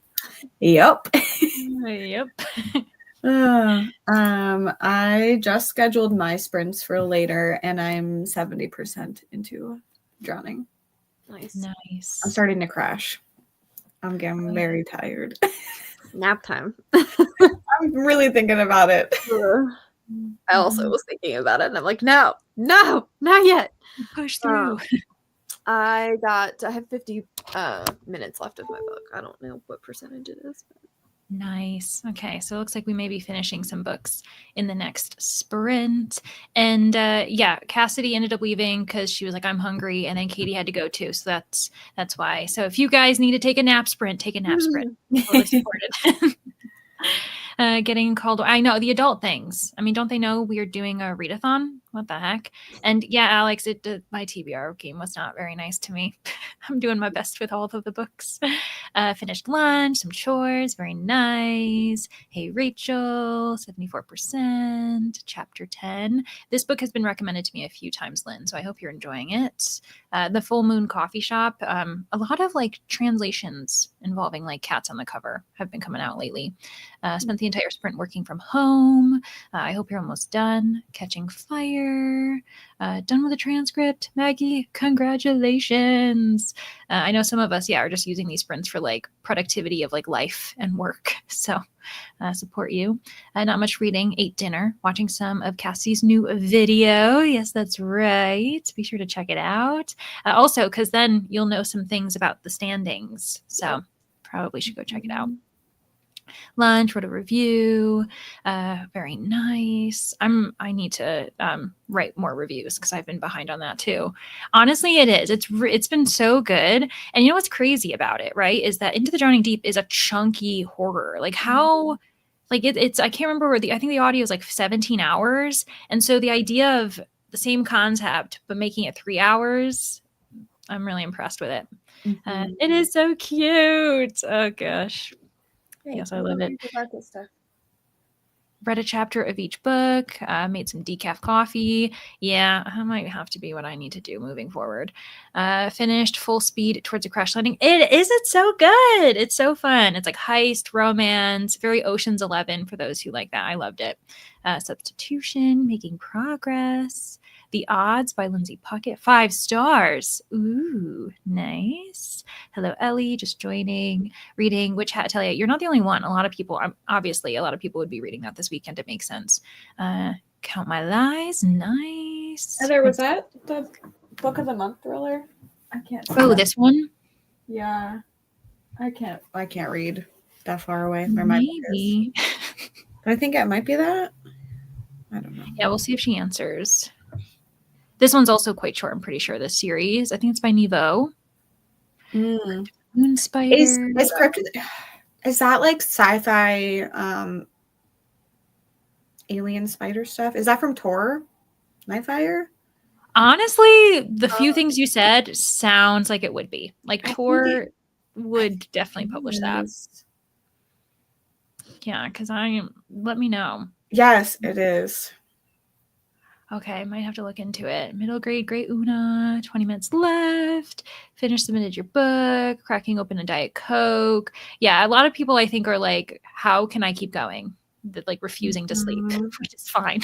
Yep. Yep. I just scheduled my sprints for later, and I'm 70% into drowning. Nice. Nice. I'm starting to crash. I'm getting very tired. Nap time. I'm really thinking about it. I also was thinking about it, and I'm like, no, not yet. Push through. I have 50 minutes left of my book. I don't know what percentage it is. But... Nice. Okay, so it looks like we may be finishing some books in the next sprint. And yeah, Cassidy ended up leaving because she was like, I'm hungry, and then Katie had to go too. So that's why. So if you guys need to take a nap sprint, take a nap sprint. Totally supported. Getting called. I know the adult things. I mean, don't they know we're doing a readathon? What the heck? And yeah, Alex, my TBR game was not very nice to me. I'm doing my best with all of the books. Finished lunch, some chores, very nice. Hey, Rachel, 74%, chapter 10. This book has been recommended to me a few times, Lynn, so I hope you're enjoying it. The Full Moon Coffee Shop. A lot of like translations involving like cats on the cover have been coming out lately. Spent the entire sprint working from home. I hope you're almost done. Catching Fire. Done with the transcript. Maggie, congratulations. I know some of us, are just using these sprints for like productivity of like life and work. So support you. Not much reading. Ate dinner. Watching some of Cassie's new video. Yes, that's right. Be sure to check it out. Also, because then you'll know some things about the standings. So probably should go check it out. Lunch, wrote a review. Very nice. I need to write more reviews because I've been behind on that too. Honestly, it is. It's been so good. And you know what's crazy about it, right? Is that Into the Drowning Deep is a chunky horror. Like how, like it's I can't remember I think the audio is like 17 hours, and so the idea of the same concept but making it 3 hours, I'm really impressed with it. It is so cute. Oh gosh. Yes, I love it. Read a chapter of each book, made some decaf coffee. Yeah, that might have to be what I need to do moving forward. Finished Full Speed Towards a Crash Landing. It's so good. It's so fun. It's like heist, romance, very Ocean's 11 for those who like that. I loved it. Substitution, Making Progress. The Odds by Lindsay Puckett. 5 stars. Ooh, nice. Hello, Ellie, just joining. Reading Witch Hat Atelier. You're not the only one. A lot of people, obviously, a lot of people would be reading that this weekend. It makes sense. Count My Lies. Nice. Heather, was that the book of the month thriller? I can't. Oh, this one? Yeah. I can't read that far away. Maybe. I think it might be that. I don't know. Yeah, we'll see if she answers. This one's also quite short, I'm pretty sure, this series. I think it's by Niveau. Moon Spider. Is that like sci-fi alien spider stuff? Is that from Tor? Nightfire? Honestly, the few things you said sounds like it would be. Like Tor would definitely publish that. Yeah, because let me know. Yes, it is. Okay, I might have to look into it. Middle grade, Great Una, 20 minutes left. Submitted your book, cracking open a Diet Coke. Yeah, a lot of people I think are like, how can I keep going? Like refusing to sleep, which is fine.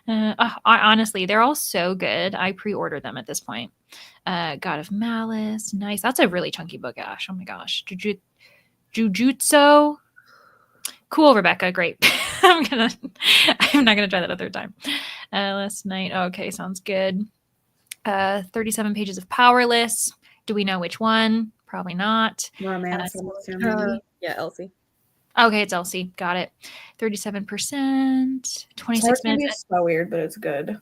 Honestly, they're all so good. I pre-ordered them at this point. God of Malice, nice. That's a really chunky book, Ash. Oh my gosh. Jujutsu. Cool, Rebecca. Great. I'm not gonna try that a third time. Last night. Okay, sounds good. 37 pages of Powerless. Do we know which one? Probably not. Romance. Yeah, Elsie. Okay, it's Elsie. Got it. 37%. 26 minutes. It's so weird, but it's good.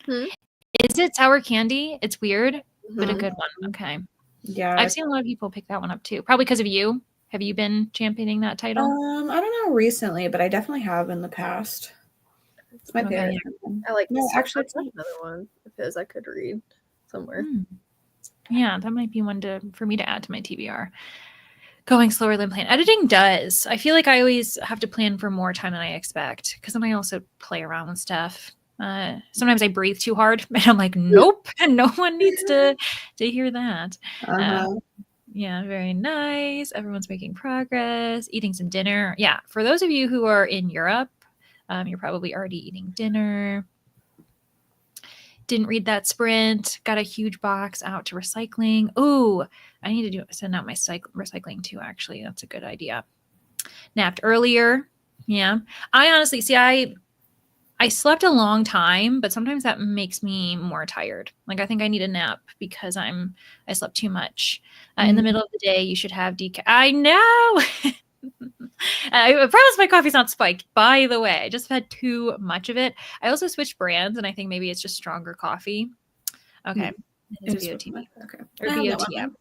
Is it Sour Candy? It's weird, but a good one. Okay. Yeah. I've seen a lot of people pick that one up too. Probably because of you. Have you been championing that title? I don't know recently, but I definitely have in the past. It's my Okay, favorite. I like No, this. actually, That's another one of his I could read somewhere. Yeah, that might be one for me to add to my TBR. Going slower than planned. Editing does. I feel like I always have to plan for more time than I expect because then I also play around with stuff. Sometimes I breathe too hard and I'm like, nope, no one needs to hear that. Yeah, very nice. Everyone's making progress, eating some dinner. Yeah, for those of you who are in Europe, you're probably already eating dinner. Didn't read that sprint. Got a huge box out to recycling. Ooh, I need to send out my recycling too, actually. That's a good idea. Napped earlier. Yeah. I honestly, see, I slept a long time, but sometimes that makes me more tired. Like I think I need a nap because I slept too much. In the middle of the day, you should have decaf. I know. I promise my coffee's not spiked, by the way. I just had too much of it. I also switched brands, and I think maybe it's just stronger coffee. Okay. It's BOTB. Okay. Or BOTM.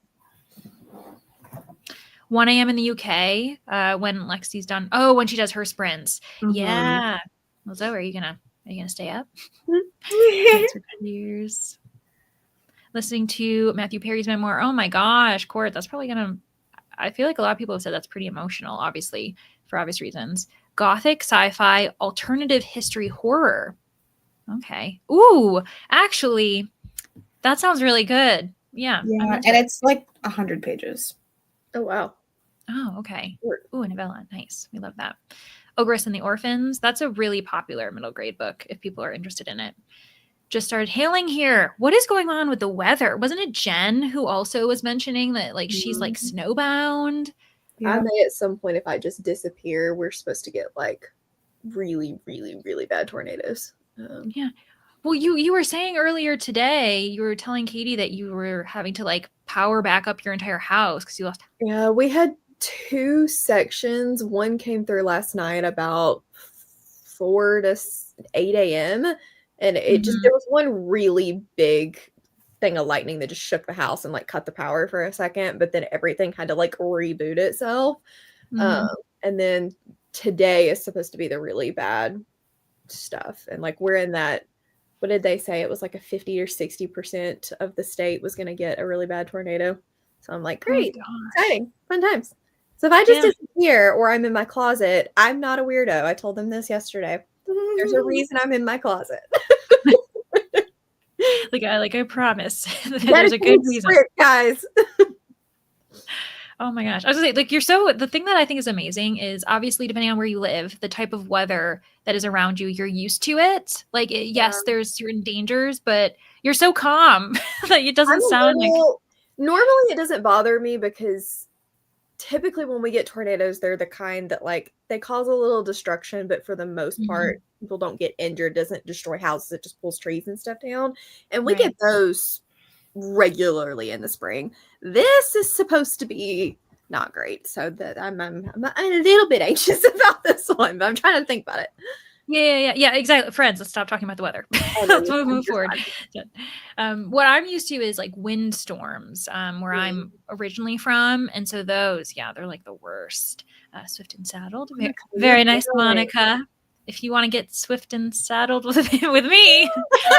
1 a.m. in the UK when Lexi's done. Oh, when she does her sprints. Yeah. Well, Zoe, are you gonna stay up? Thanks for years. Listening to Matthew Perry's memoir. Oh my gosh, Court, that's probably I feel like a lot of people have said that's pretty emotional, obviously, for obvious reasons. Gothic, sci-fi, alternative history, horror. Okay. Ooh, actually, that sounds really good. Yeah. Yeah, and it's like 100 pages. Oh, wow. Oh, okay. Ooh, a novella. Nice. We love that. Ogress and the Orphans. That's a really popular middle grade book if people are interested in it. Just started hailing here. What is going on with the weather? Wasn't it Jen who also was mentioning that like she's like snowbound? Yeah. I may at some point, if I just disappear, we're supposed to get like really, really, really bad tornadoes. Yeah. Well, you were saying earlier today, you were telling Katie that you were having to like power back up your entire house because you lost. Yeah, we had 2 sections. One came through last night about 4 to 8 a.m. And it just, there was one really big thing of lightning that just shook the house and like cut the power for a second, but then everything had to like reboot itself. And then today is supposed to be the really bad stuff. And like we're in that, what did they say? It was like a 50 or 60% of the state was going to get a really bad tornado. So I'm like, great, exciting, fun times. So if I just disappear or I'm in my closet, I'm not a weirdo. I told them this yesterday. There's a reason I'm in my closet. like I promise. There's a good reason, guys. Oh my gosh. I was gonna say, like, the thing that I think is amazing is obviously depending on where you live, the type of weather that is around you, you're used to it. Like, yes, there's certain dangers, but you're so calm that it doesn't sound like. Normally it doesn't bother me because typically when we get tornadoes, they're the kind that like they cause a little destruction, but for the most part, people don't get injured. It doesn't destroy houses. It just pulls trees and stuff down. And we get those regularly in the spring. This is supposed to be not great, so that I'm a little bit anxious about this one, but I'm trying to think about it. Yeah, exactly. Friends, let's stop talking about the weather. Let's move forward. What I'm used to is like windstorms, where I'm originally from, and so those, they're like the worst. Swift and saddled, very nice, Monica. If you want to get swift and saddled with me, let me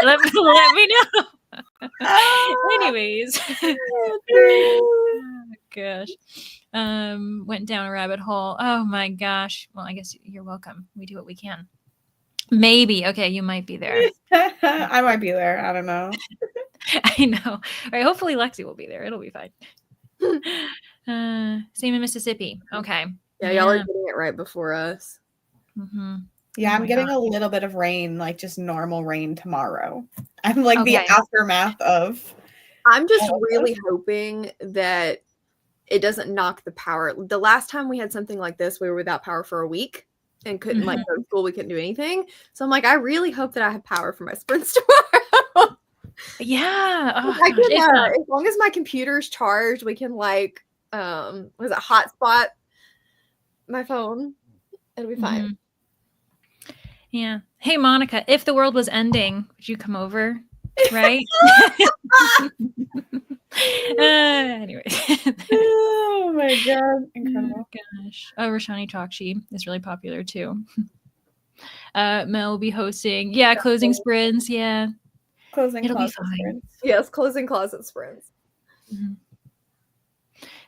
know. Anyways, oh, gosh, went down a rabbit hole. Oh my gosh. Well, I guess you're welcome. We do what we can. Maybe. Okay, you might be there. I might be there. I don't know. I know. All right. Hopefully Lexi will be there. It'll be fine. Same in Mississippi. Okay. Yeah, y'all are getting it right before us. Yeah, I'm getting a little bit of rain, like just normal rain tomorrow. I'm like the aftermath of. I'm just really hoping that it doesn't knock the power. The last time we had something like this, we were without power for a week and couldn't like go to school. We couldn't do anything. So I'm like, I really hope that I have power for my sprints tomorrow. Yeah. Oh, as long as my computer's charged, we can like, was it hotspot my phone? It'll be fine. Yeah. Hey, Monica, if the world was ending, would you come over? Right? Anyway. Oh my god. Incredible. Oh, gosh. Oh, Rashani Chokshi is really popular too. Mel will be hosting. Yeah, closing sprints. Yeah, Closing it'll be closet fine. sprints. Yes, closing closet sprints. Mhm.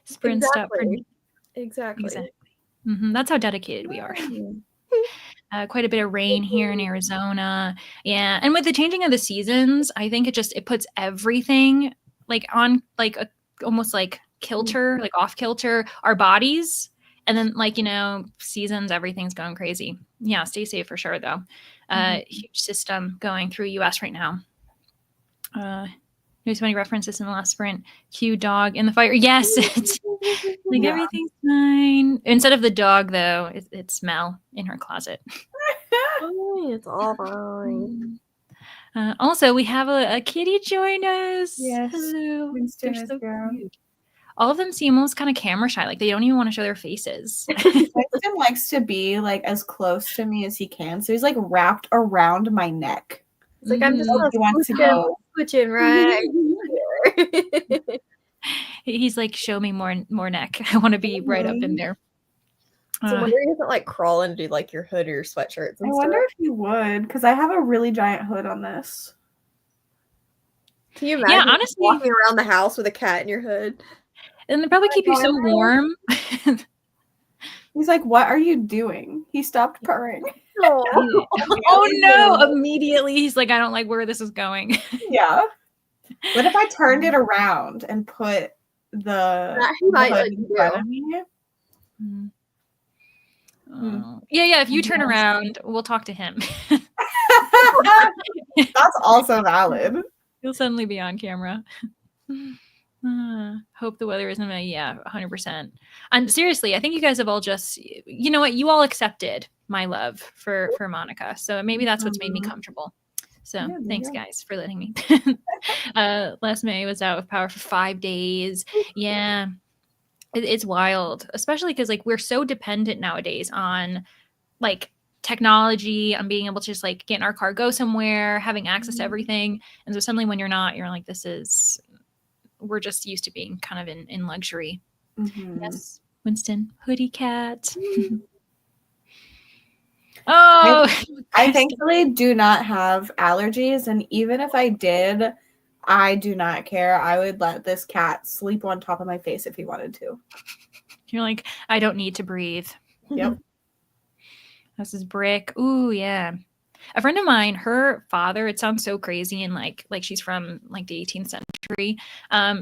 Sprint stop for me. Exactly. That's how dedicated we are. Mm. Quite a bit of rain here in Arizona. Yeah, and with the changing of the seasons, I think it puts everything like on like a almost like kilter, like off kilter, our bodies. And then like, seasons, everything's going crazy. Yeah, stay safe for sure though. Huge system going through US right now. There's many references in the last sprint. Cue dog in the fire. Yes, it's like everything's fine. Instead of the dog, though, it's Mel in her closet. It's all fine. Also, we have a kitty join us. Yes, Hello. Winston They're is so here. cute. All of them seem almost kind of camera shy. Like they don't even want to show their faces. Winston likes to be like as close to me as he can, so he's like wrapped around my neck. It's like I'm just He wants to go. switching right. He's like, show me more neck. I want to be right up in there. So I wonder if he doesn't like crawl into like your hood or your sweatshirts and I wonder if he would, because I have a really giant hood on this. Can you imagine honestly, walking around the house with a cat in your hood? And they probably keep you so warm. He's like, what are you doing? He stopped purring. Oh no! Immediately he's like, I don't like where this is going. Yeah. What if I turned it around and put the hood in front of me? Yeah. If you turn around, we'll talk to him. That's also valid. He'll suddenly be on camera. Hope the weather isn't 100%. And seriously, I think you guys have all just, you know what, you all accepted my love for Monica. So maybe that's what's made me comfortable. So thanks guys for letting me. Les May was out of power for 5 days. Yeah. It's wild, especially because like we're so dependent nowadays on like technology, on being able to just like get in our car, go somewhere, having access to everything. And so suddenly when you're not, you're like, we're just used to being kind of in luxury. Yes, Winston, hoodie cat. I thankfully do not have allergies, and even if I did, I do not care. I would let this cat sleep on top of my face if he wanted to. You're like, I don't need to breathe. Yep. This is Brick. Ooh, yeah. A friend of mine, her father, it sounds so crazy and like she's from like the 18th century,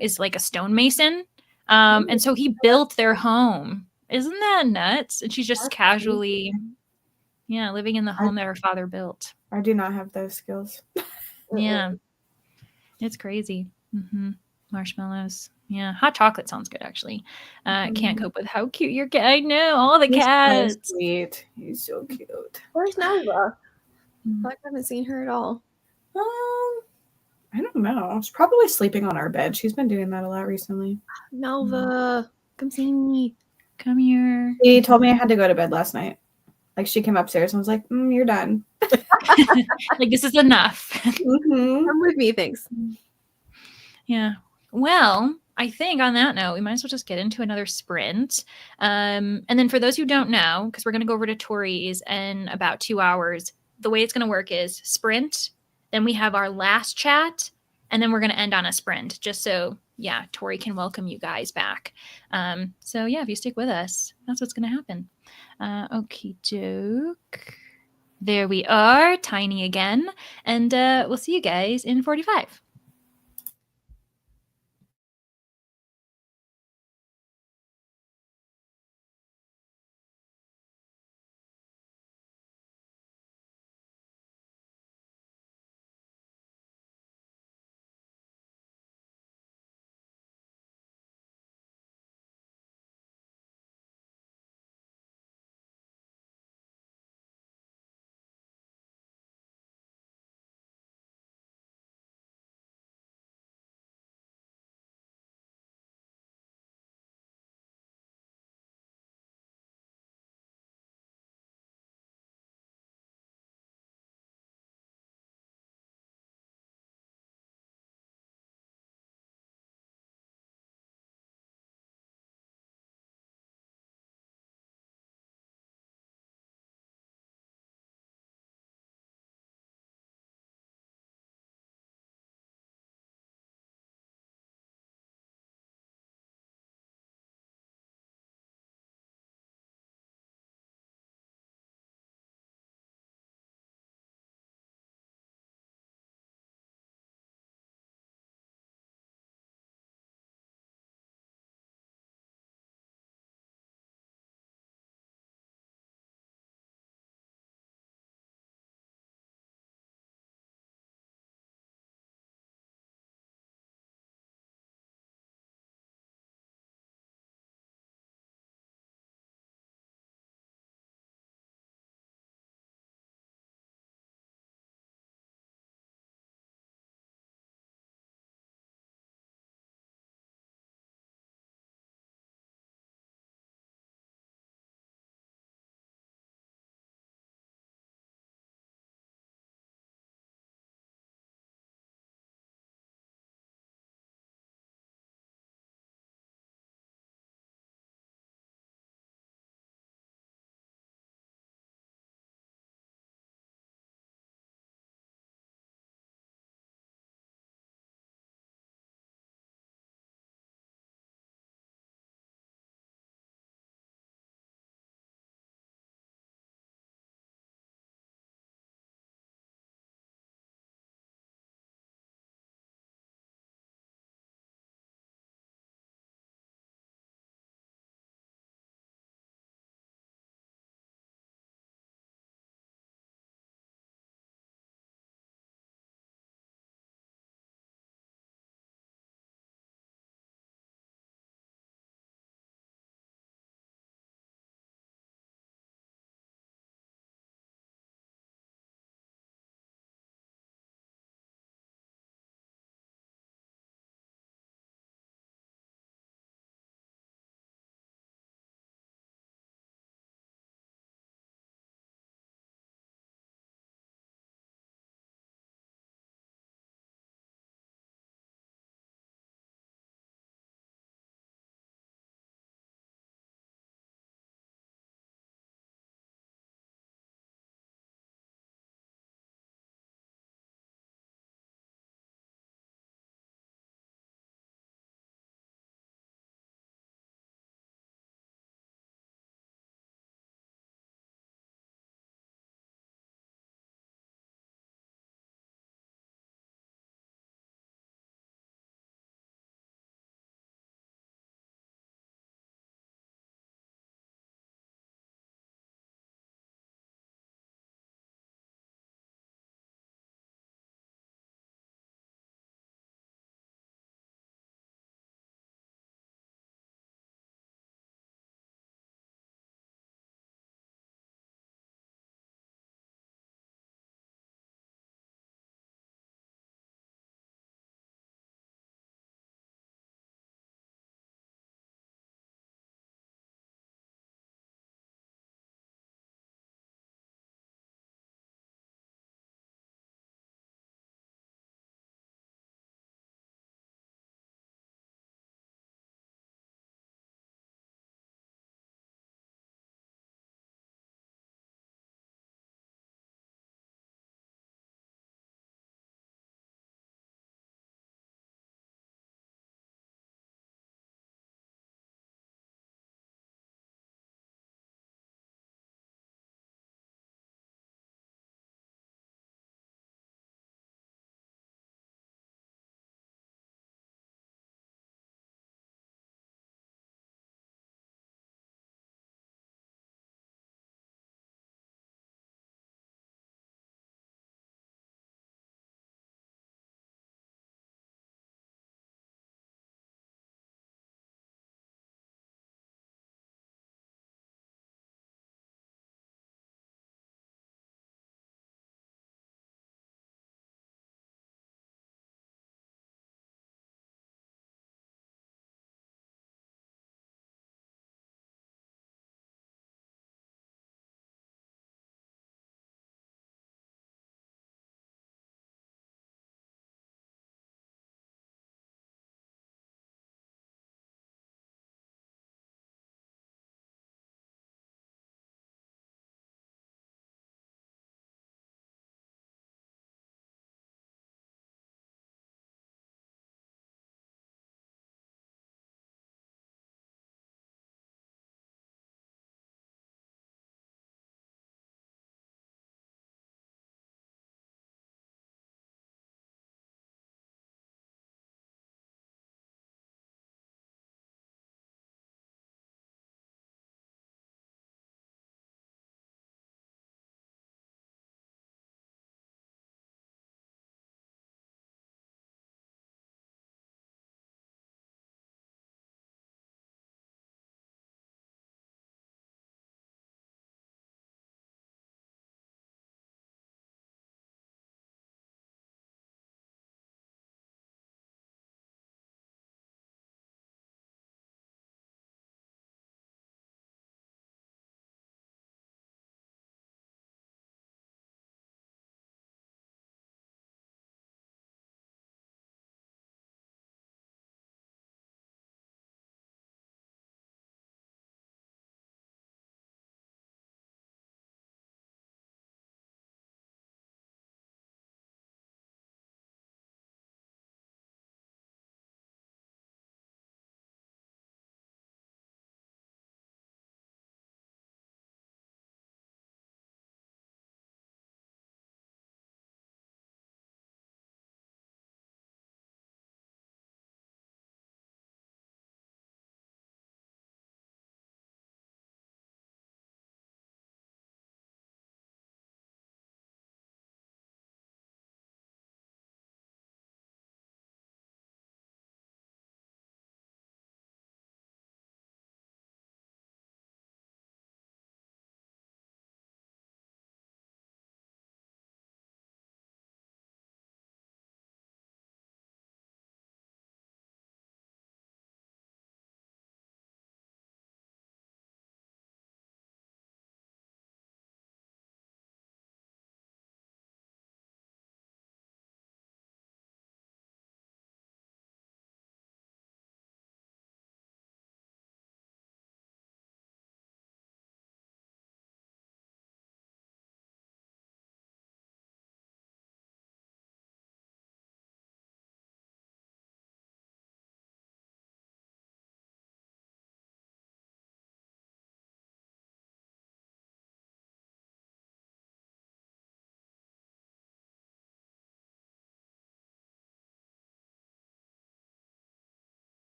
is like a stonemason. And so he built their home. Isn't that nuts? And she's just casually, living in the home that her father built. I do not have those skills. Yeah. It's crazy. Marshmallows. Yeah. Hot chocolate sounds good, actually. Can't cope with how cute your cat. I know. All the cats. So sweet. He's so cute. Where's Nova? I haven't seen her at all. I don't know. She's probably sleeping on our bed. She's been doing that a lot recently. Nova, come see me. Come here. She told me I had to go to bed last night. Like she came upstairs and was like, "You're done. Like this is enough." Come with me, thanks. Yeah. Well, I think on that note, we might as well just get into another sprint. And then for those who don't know, because we're going to go over to Tori's in about 2 hours, the way it's going to work is sprint, then we have our last chat, and then we're going to end on a sprint, just so, Tori can welcome you guys back. So, if you stick with us, that's what's going to happen. Okie doke. There we are, tiny again. And we'll see you guys in 45.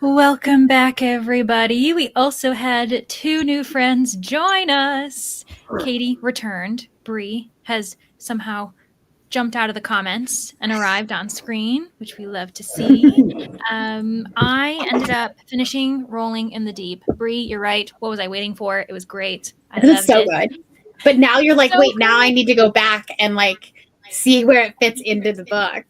Welcome back, everybody. We also had 2 new friends join us. Katie returned. Bree has somehow jumped out of the comments and arrived on screen, which we love to see. I ended up finishing Rolling in the Deep. Bree, you're right. What was I waiting for? It was great. I loved so it. good. But now you're like, So wait, now good. I need to go back and like see where it fits into the book.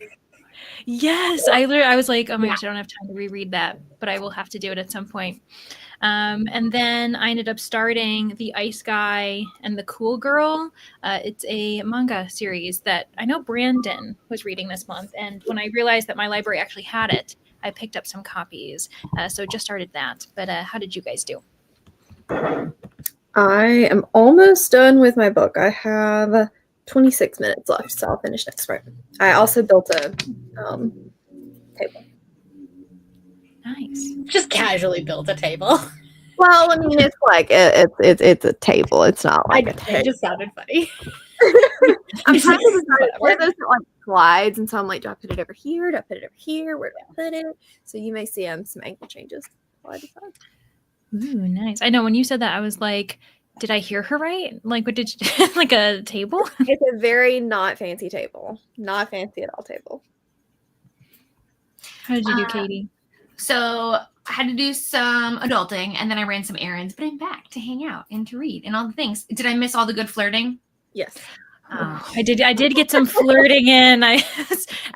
Yes, I was like, oh my gosh, I don't have time to reread that, but I will have to do it at some point. And then I ended up starting The Ice Guy and the Cool Girl. It's a manga series that I know Brandon was reading this month, and when I realized that my library actually had it, I picked up some copies. So just started that. But how did you guys do? I am almost done with my book. I have 26 minutes left, so I'll finish next Friday. I also built a table. Nice. Just casually built a table. Well, I mean, it's like it's a table. It's not like a It table. just sounded funny. I'm trying to decide where those are like slides, and so I'm like, do I put it over here? Do I put it over here? Where do I put it? So you may see some angle changes while I decide. Ooh, nice. I know when you said that, I was like, did I hear her right? Like, what did you like a table? It's a very not fancy table. Not fancy at all table. How did you do, Katie? So I had to do some adulting, and then I ran some errands, but I'm back to hang out and to read and all the things. Did I miss all the good flirting? Yes. I did get some flirting in. I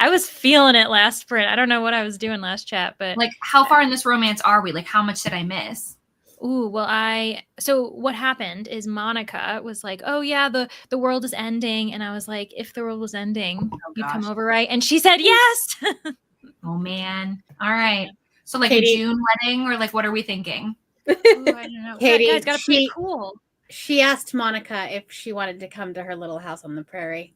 was feeling it last sprint. I don't know what I was doing last chat, but Like, how far in this romance are we? Like, how much did I miss? ooh, well, so what happened is Monica was like, oh yeah, the world is ending. And I was like, if the world was ending, you'd come gosh. over, right? And she said yes. Oh man. All right. So like Katie- a June wedding, or like what are we thinking? Ooh, I don't know. Katie, Guys, gotta play it cool. She asked Monica if she wanted to come to her little house on the prairie.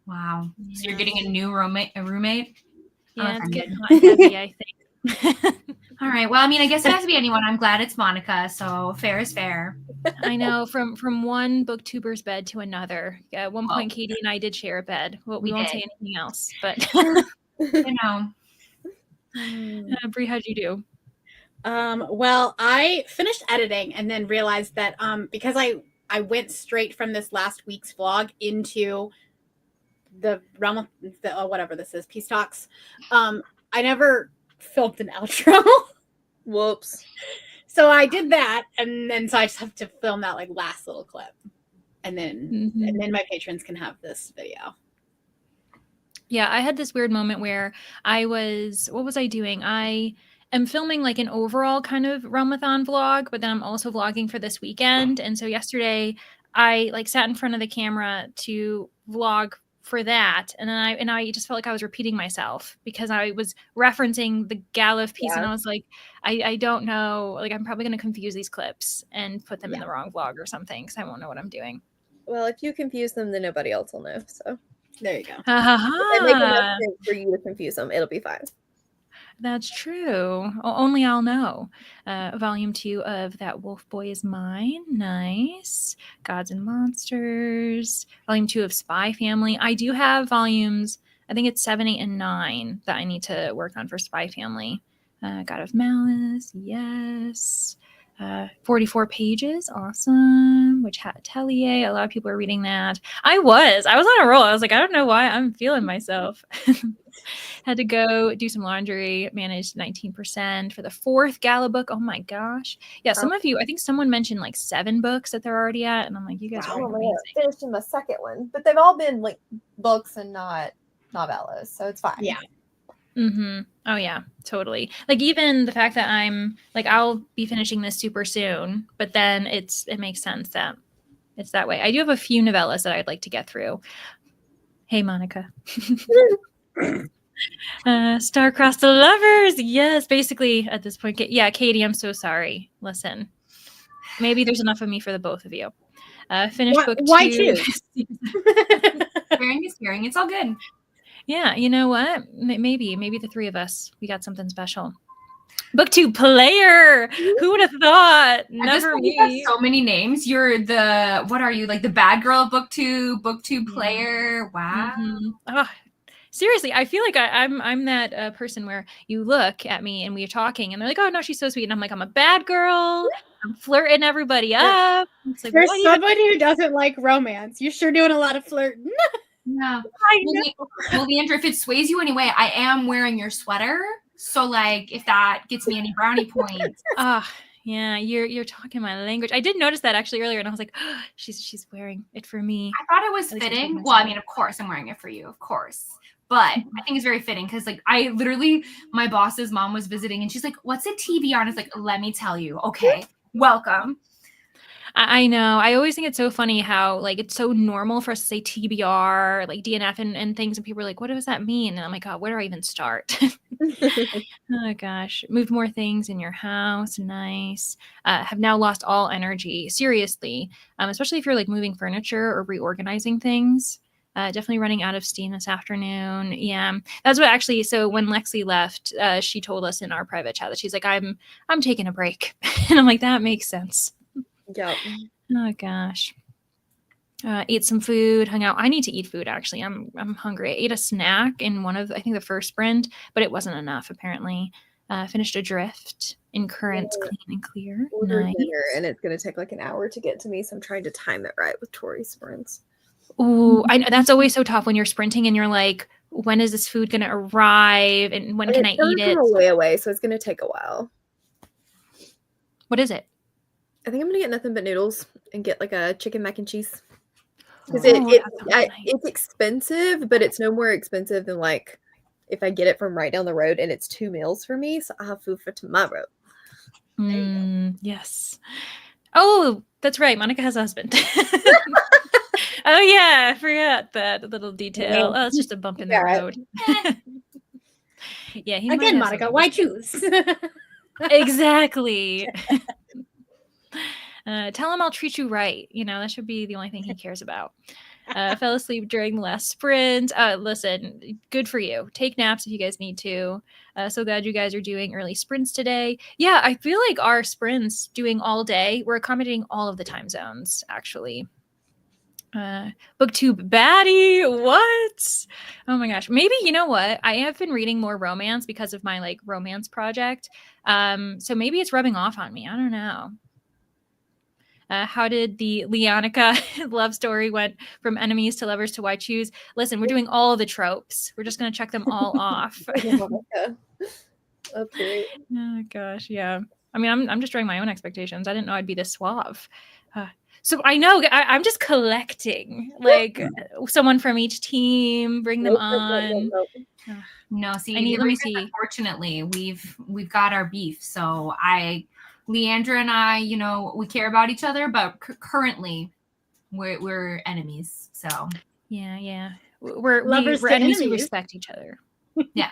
Wow. So you're getting a new roommate? Yeah, it's I'm getting good. hot and heavy, I think. All right. Well, I mean, I guess it has to be anyone. I'm glad it's Monica. So fair is fair. I know from one booktuber's bed to another. At one point, Katie and I did share a bed. Well, we won't did. say anything else, but You know. Brie, how'd you do? Well, I finished editing and then realized that because I went straight from this last week's vlog into the realm of whatever this is, Peace Talks. I never filmed an outro. Whoops. So I did that, and then so I just have to film that like last little clip. And then my patrons can have this video. Yeah, I had this weird moment where what was I doing? I am filming like an overall kind of Realmathon vlog, but then I'm also vlogging for this weekend. And so yesterday I like sat in front of the camera to vlog for that. And then I just felt like I was repeating myself because I was referencing the Gala piece. And I was like, I don't know, like I'm probably going to confuse these clips and put them in the wrong vlog or something because I won't know what I'm doing. Well, if you confuse them, then nobody else will know. So there you go. If they make enough sense for you to confuse them, it'll be fine. That's true. Only I'll know. Volume 2 of That Wolf Boy Is Mine. Nice. Gods and Monsters. Volume 2 of Spy Family. I do have volumes, I think it's 7, 8, and 9 that I need to work on for Spy Family. God of Malice. Yes. 44 pages. Awesome. Witch Hat Atelier. A lot of people are reading that. I was on a roll. I was like, I don't know why I'm feeling myself. Had to go do some laundry, managed 19% for the 4th Gala book. Oh my gosh. Yeah, some of you, I think someone mentioned like 7 books that they're already at. And I'm like, you guys are amazing. Finished in the second one, but they've all been like books and not novellas, so it's fine. Yeah. Oh yeah, totally. Like even the fact that I'm like, I'll be finishing this super soon, but then it makes sense that it's that way. I do have a few novellas that I'd like to get through. Hey, Monica. Star-Crossed the Lovers. Yes, basically at this point. Yeah, Katie, I'm so sorry. Listen, maybe there's enough of me for the both of you. Finish book 2. Why choose? Hearing is hearing. It's all good. Yeah, you know what? Maybe the 3 of us, we got something special. Book 2 Player. Who would have thought? Never me. You have so many names. You're what are you, like the bad girl of book 2 Player? Wow. Seriously, I feel like I'm that person where you look at me and we're talking and they're like, oh no, she's so sweet. And I'm like, I'm a bad girl. I'm flirting everybody up. It's like, For what even? somebody who doesn't like romance, you're sure doing a lot of flirting. Yeah. I Well, know. well, Leandra, if it sways you anyway, I am wearing your sweater. So like if that gets me any brownie points. Yeah, you're talking my language. I did notice that actually earlier, and I was like, oh, she's wearing it for me. I thought it was At least I told fitting. myself. Well, I mean, of course I'm wearing it for you, of course. But I think it's very fitting because like I literally, my boss's mom was visiting and she's like, what's a TBR? And it's like, let me tell you. Okay, welcome. I know. I always think it's so funny how like it's so normal for us to say TBR, like DNF and things, and people are like, what does that mean? And I'm like, oh, where do I even start? Oh gosh. Moved more things in your house. Nice. Have now lost all energy. Seriously. Especially if you're like moving furniture or reorganizing things. Definitely running out of steam this afternoon. Yeah. That's what actually, so when Lexi left, she told us in our private chat that she's like, I'm taking a break. And I'm like, that makes sense. Yep. Oh gosh. Ate some food, hung out. I need to eat food actually. I'm hungry. I ate a snack in one of I think the first sprint, but it wasn't enough apparently. Finished Adrift in currents clean and clear. Ordered Nice. dinner, and it's gonna take like an hour to get to me, so I'm trying to time it right with Tori sprints. Ooh, I know that's always so tough when you're sprinting and you're like, when is this food gonna arrive and when can I eat it? From away, so it's gonna take a while. What is it? I think I'm gonna get nothing but noodles and get like a chicken mac and cheese. Because it's expensive, but it's no more expensive than like if I get it from right down the road, and it's 2 meals for me, so I'll have food for tomorrow. Yes. Oh, that's right. Monica has a husband. Oh yeah, I forgot that little detail. Oh, it's just a bump in the road. Yeah, he again, Monica. Why choose? Exactly. Tell him I'll treat you right. You know, that should be the only thing he cares about. Fell asleep during the last sprint. Listen, good for you. Take naps if you guys need to. So glad you guys are doing early sprints today. Yeah, I feel like our sprints doing all day, we're accommodating all of the time zones, actually. Booktube baddie, what? Oh my gosh. Maybe, you know what? I have been reading more romance because of my like romance project. So maybe it's rubbing off on me. I don't know. How did the Leonica love story went from enemies to lovers to why choose? Listen, we're doing all the tropes. We're just going to check them all off. Okay. Oh gosh, yeah. I mean, I'm just drawing my own expectations. I didn't know I'd be this suave. So I know I'm just collecting like someone from each team, bring them on. No, see, let me see. Unfortunately, we've got our beef. So Leandra and I, you know, we care about each other, but currently we're enemies. So yeah, we're Lovers enemies who enemies. respect each other. Yeah.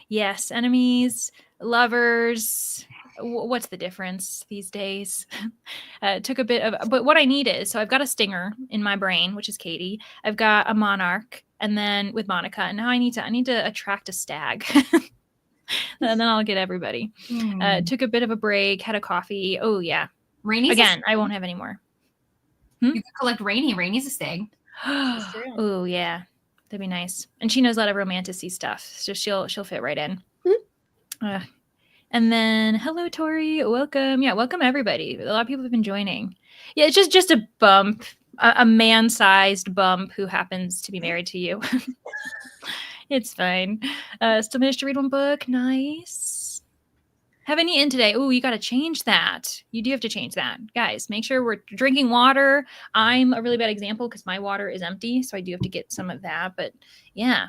Yes, enemies, lovers. What's the difference these days? Took a bit of, but what I need is, so I've got a stinger in my brain, which is Katie. I've got a monarch, and then with Monica, and now I need to attract a stag. And then I'll get everybody. Took a bit of a break, had a coffee. Oh yeah. Rainy's again. I won't have any more. You can collect Rainy. Rainy's a stag. Oh yeah, that'd be nice. And she knows a lot of romantic-y stuff, so she'll fit right in. And then hello Tori, welcome. Yeah, welcome everybody. A lot of people have been joining. Yeah, it's just a bump, a man-sized bump who happens to be married to you. It's fine. Still managed to read one book. Nice. Haven't eaten today. Oh, you got to change that. You do have to change that. Guys, make sure we're drinking water. I'm a really bad example because my water is empty, so I do have to get some of that. But yeah,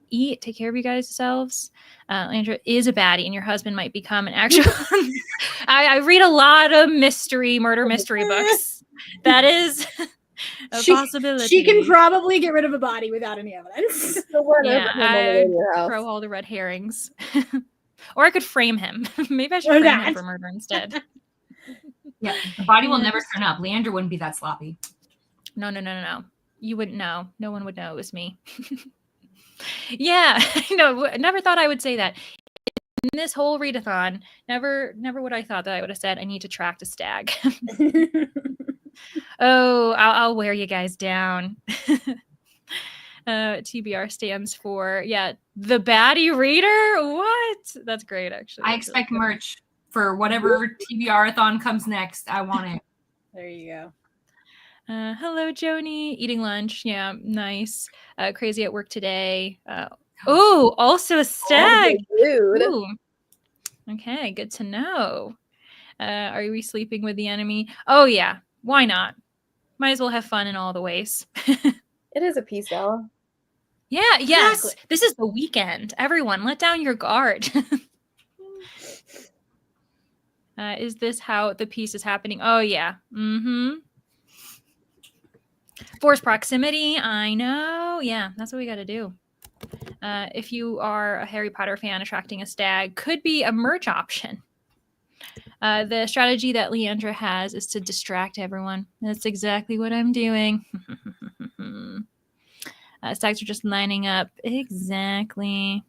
eat. Take care of you guys yourselves. Andrea is a baddie, and your husband might become an actual... I read a lot of murder mystery books. That is... a possibility. She can probably get rid of a body without any evidence. Yeah, I'd throw all the red herrings. Or I could frame him. Maybe I should frame him for murder instead. Yeah, the body will never turn up. Leandra wouldn't be that sloppy. No. You wouldn't know. No one would know it was me. Yeah, never thought I would say that. In this whole readathon, never would I thought that I would have said I need to track a stag. Oh, I'll wear you guys down. TBR stands for, the baddie reader. What? That's great, actually. I That's expect really merch for whatever TBR-a-thon comes next. I want it. There you go. Hello, Joni. Eating lunch. Yeah, nice. Crazy at work today. Also a stag. Dude. Ooh. Okay, good to know. Are we sleeping with the enemy? Oh, yeah. Why not? Might as well have fun in all the ways. It is a peace gala. Yeah, yes. Exactly. This is the weekend. Everyone, let down your guard. Is this how the piece is happening? Oh, yeah. Mm-hmm. Force proximity. I know. Yeah, that's what we got to do. If you are a Harry Potter fan, attracting a stag could be a merch option. The strategy that Leandra has is to distract everyone. That's exactly what I'm doing. Stags are just lining up. Exactly.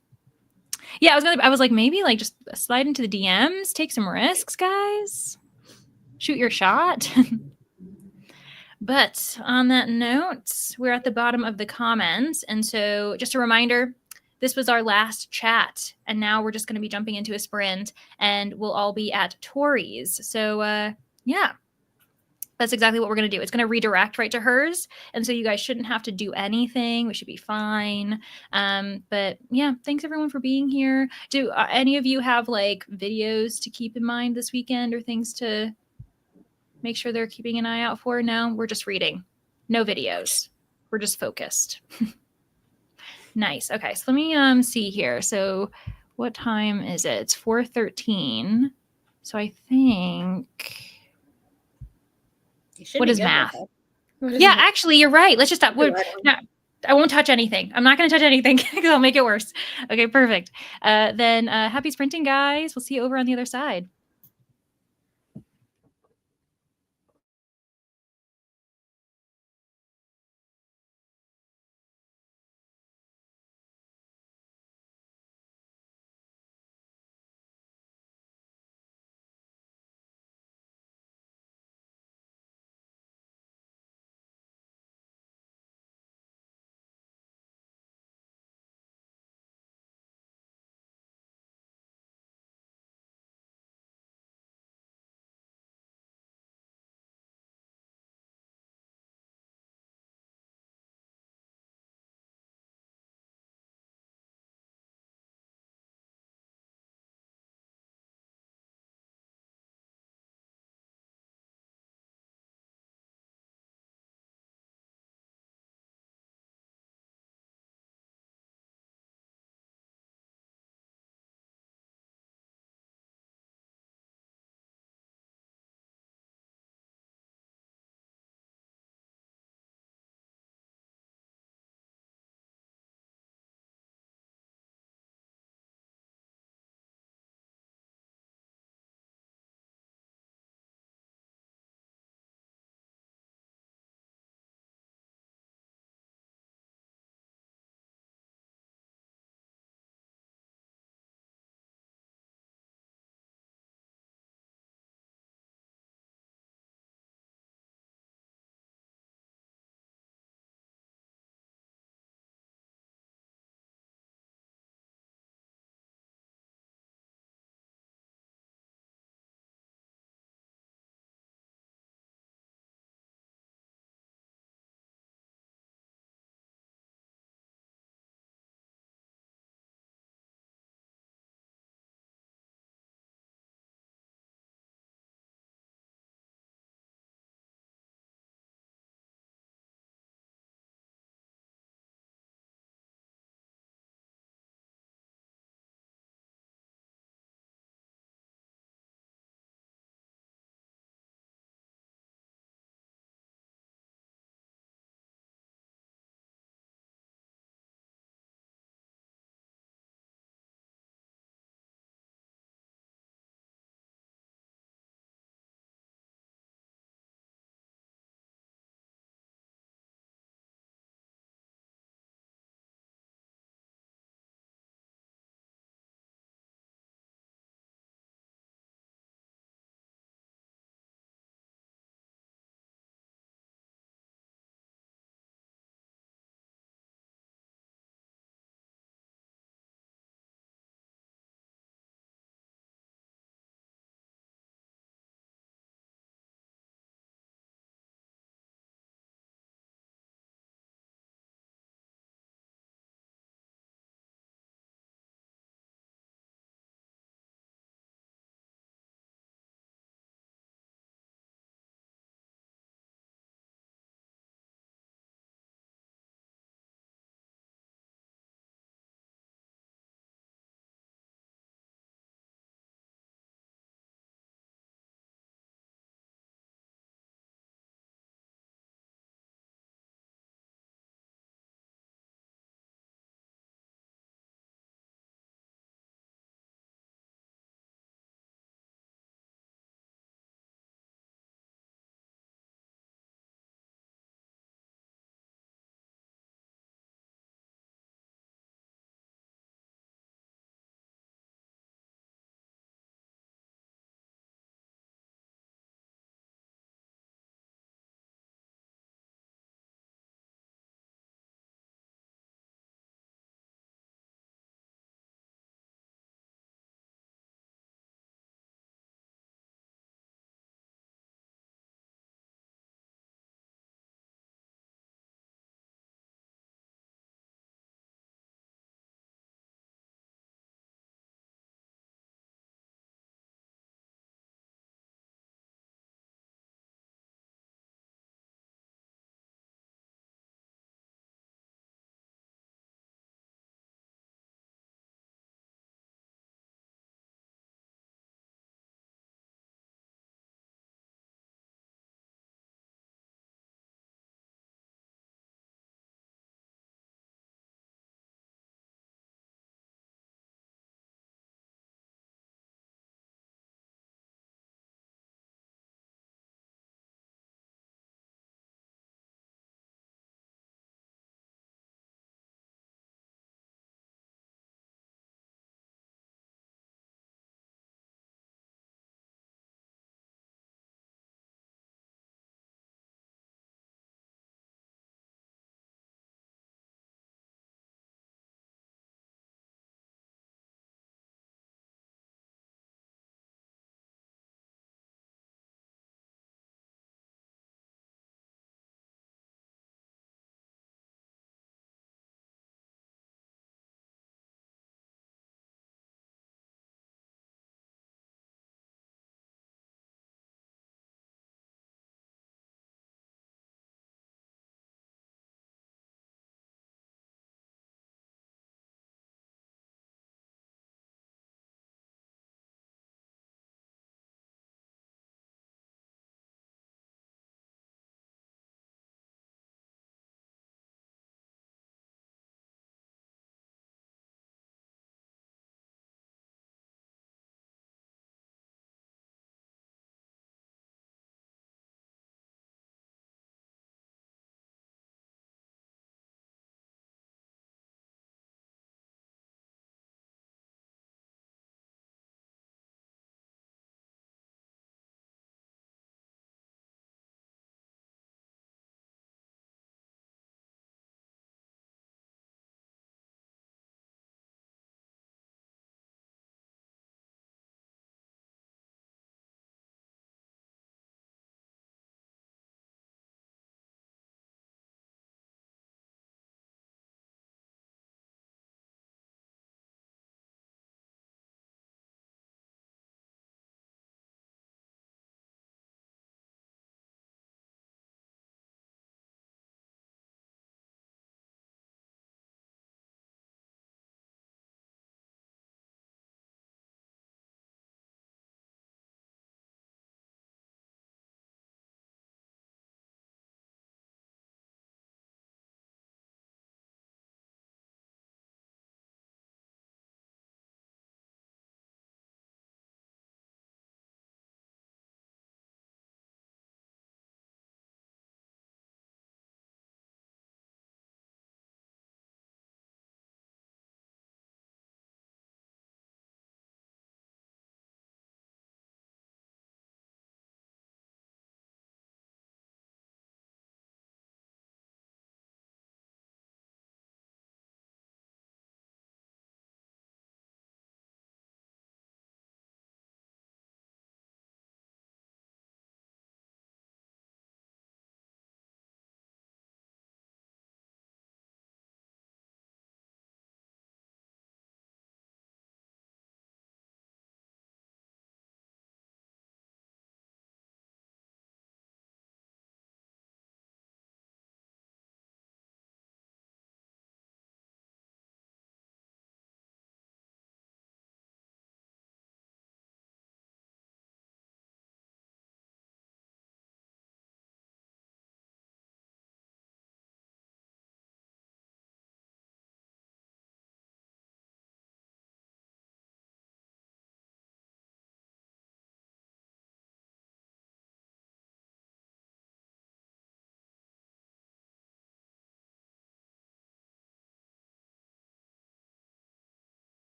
Yeah, I was like, maybe like just slide into the DMs, take some risks, guys. Shoot your shot. But on that note, we're at the bottom of the comments. And so just a reminder, this was our last chat. And now we're just going to be jumping into a sprint and we'll all be at Tori's. So yeah, that's exactly what we're going to do. It's going to redirect right to hers. And so you guys shouldn't have to do anything. We should be fine. But yeah, thanks everyone for being here. Do any of you have like videos to keep in mind this weekend or things to make sure they're keeping an eye out for? No, we're just reading. No videos. We're just focused. Nice. Okay, so let me see here. So what time is it? It's 4:13. So I think... What is math? Yeah, actually, you're right. Let's just stop. I won't touch anything. I'm not going to touch anything because I'll make it worse. Okay, perfect. Then happy sprinting, guys. We'll see you over on the other side.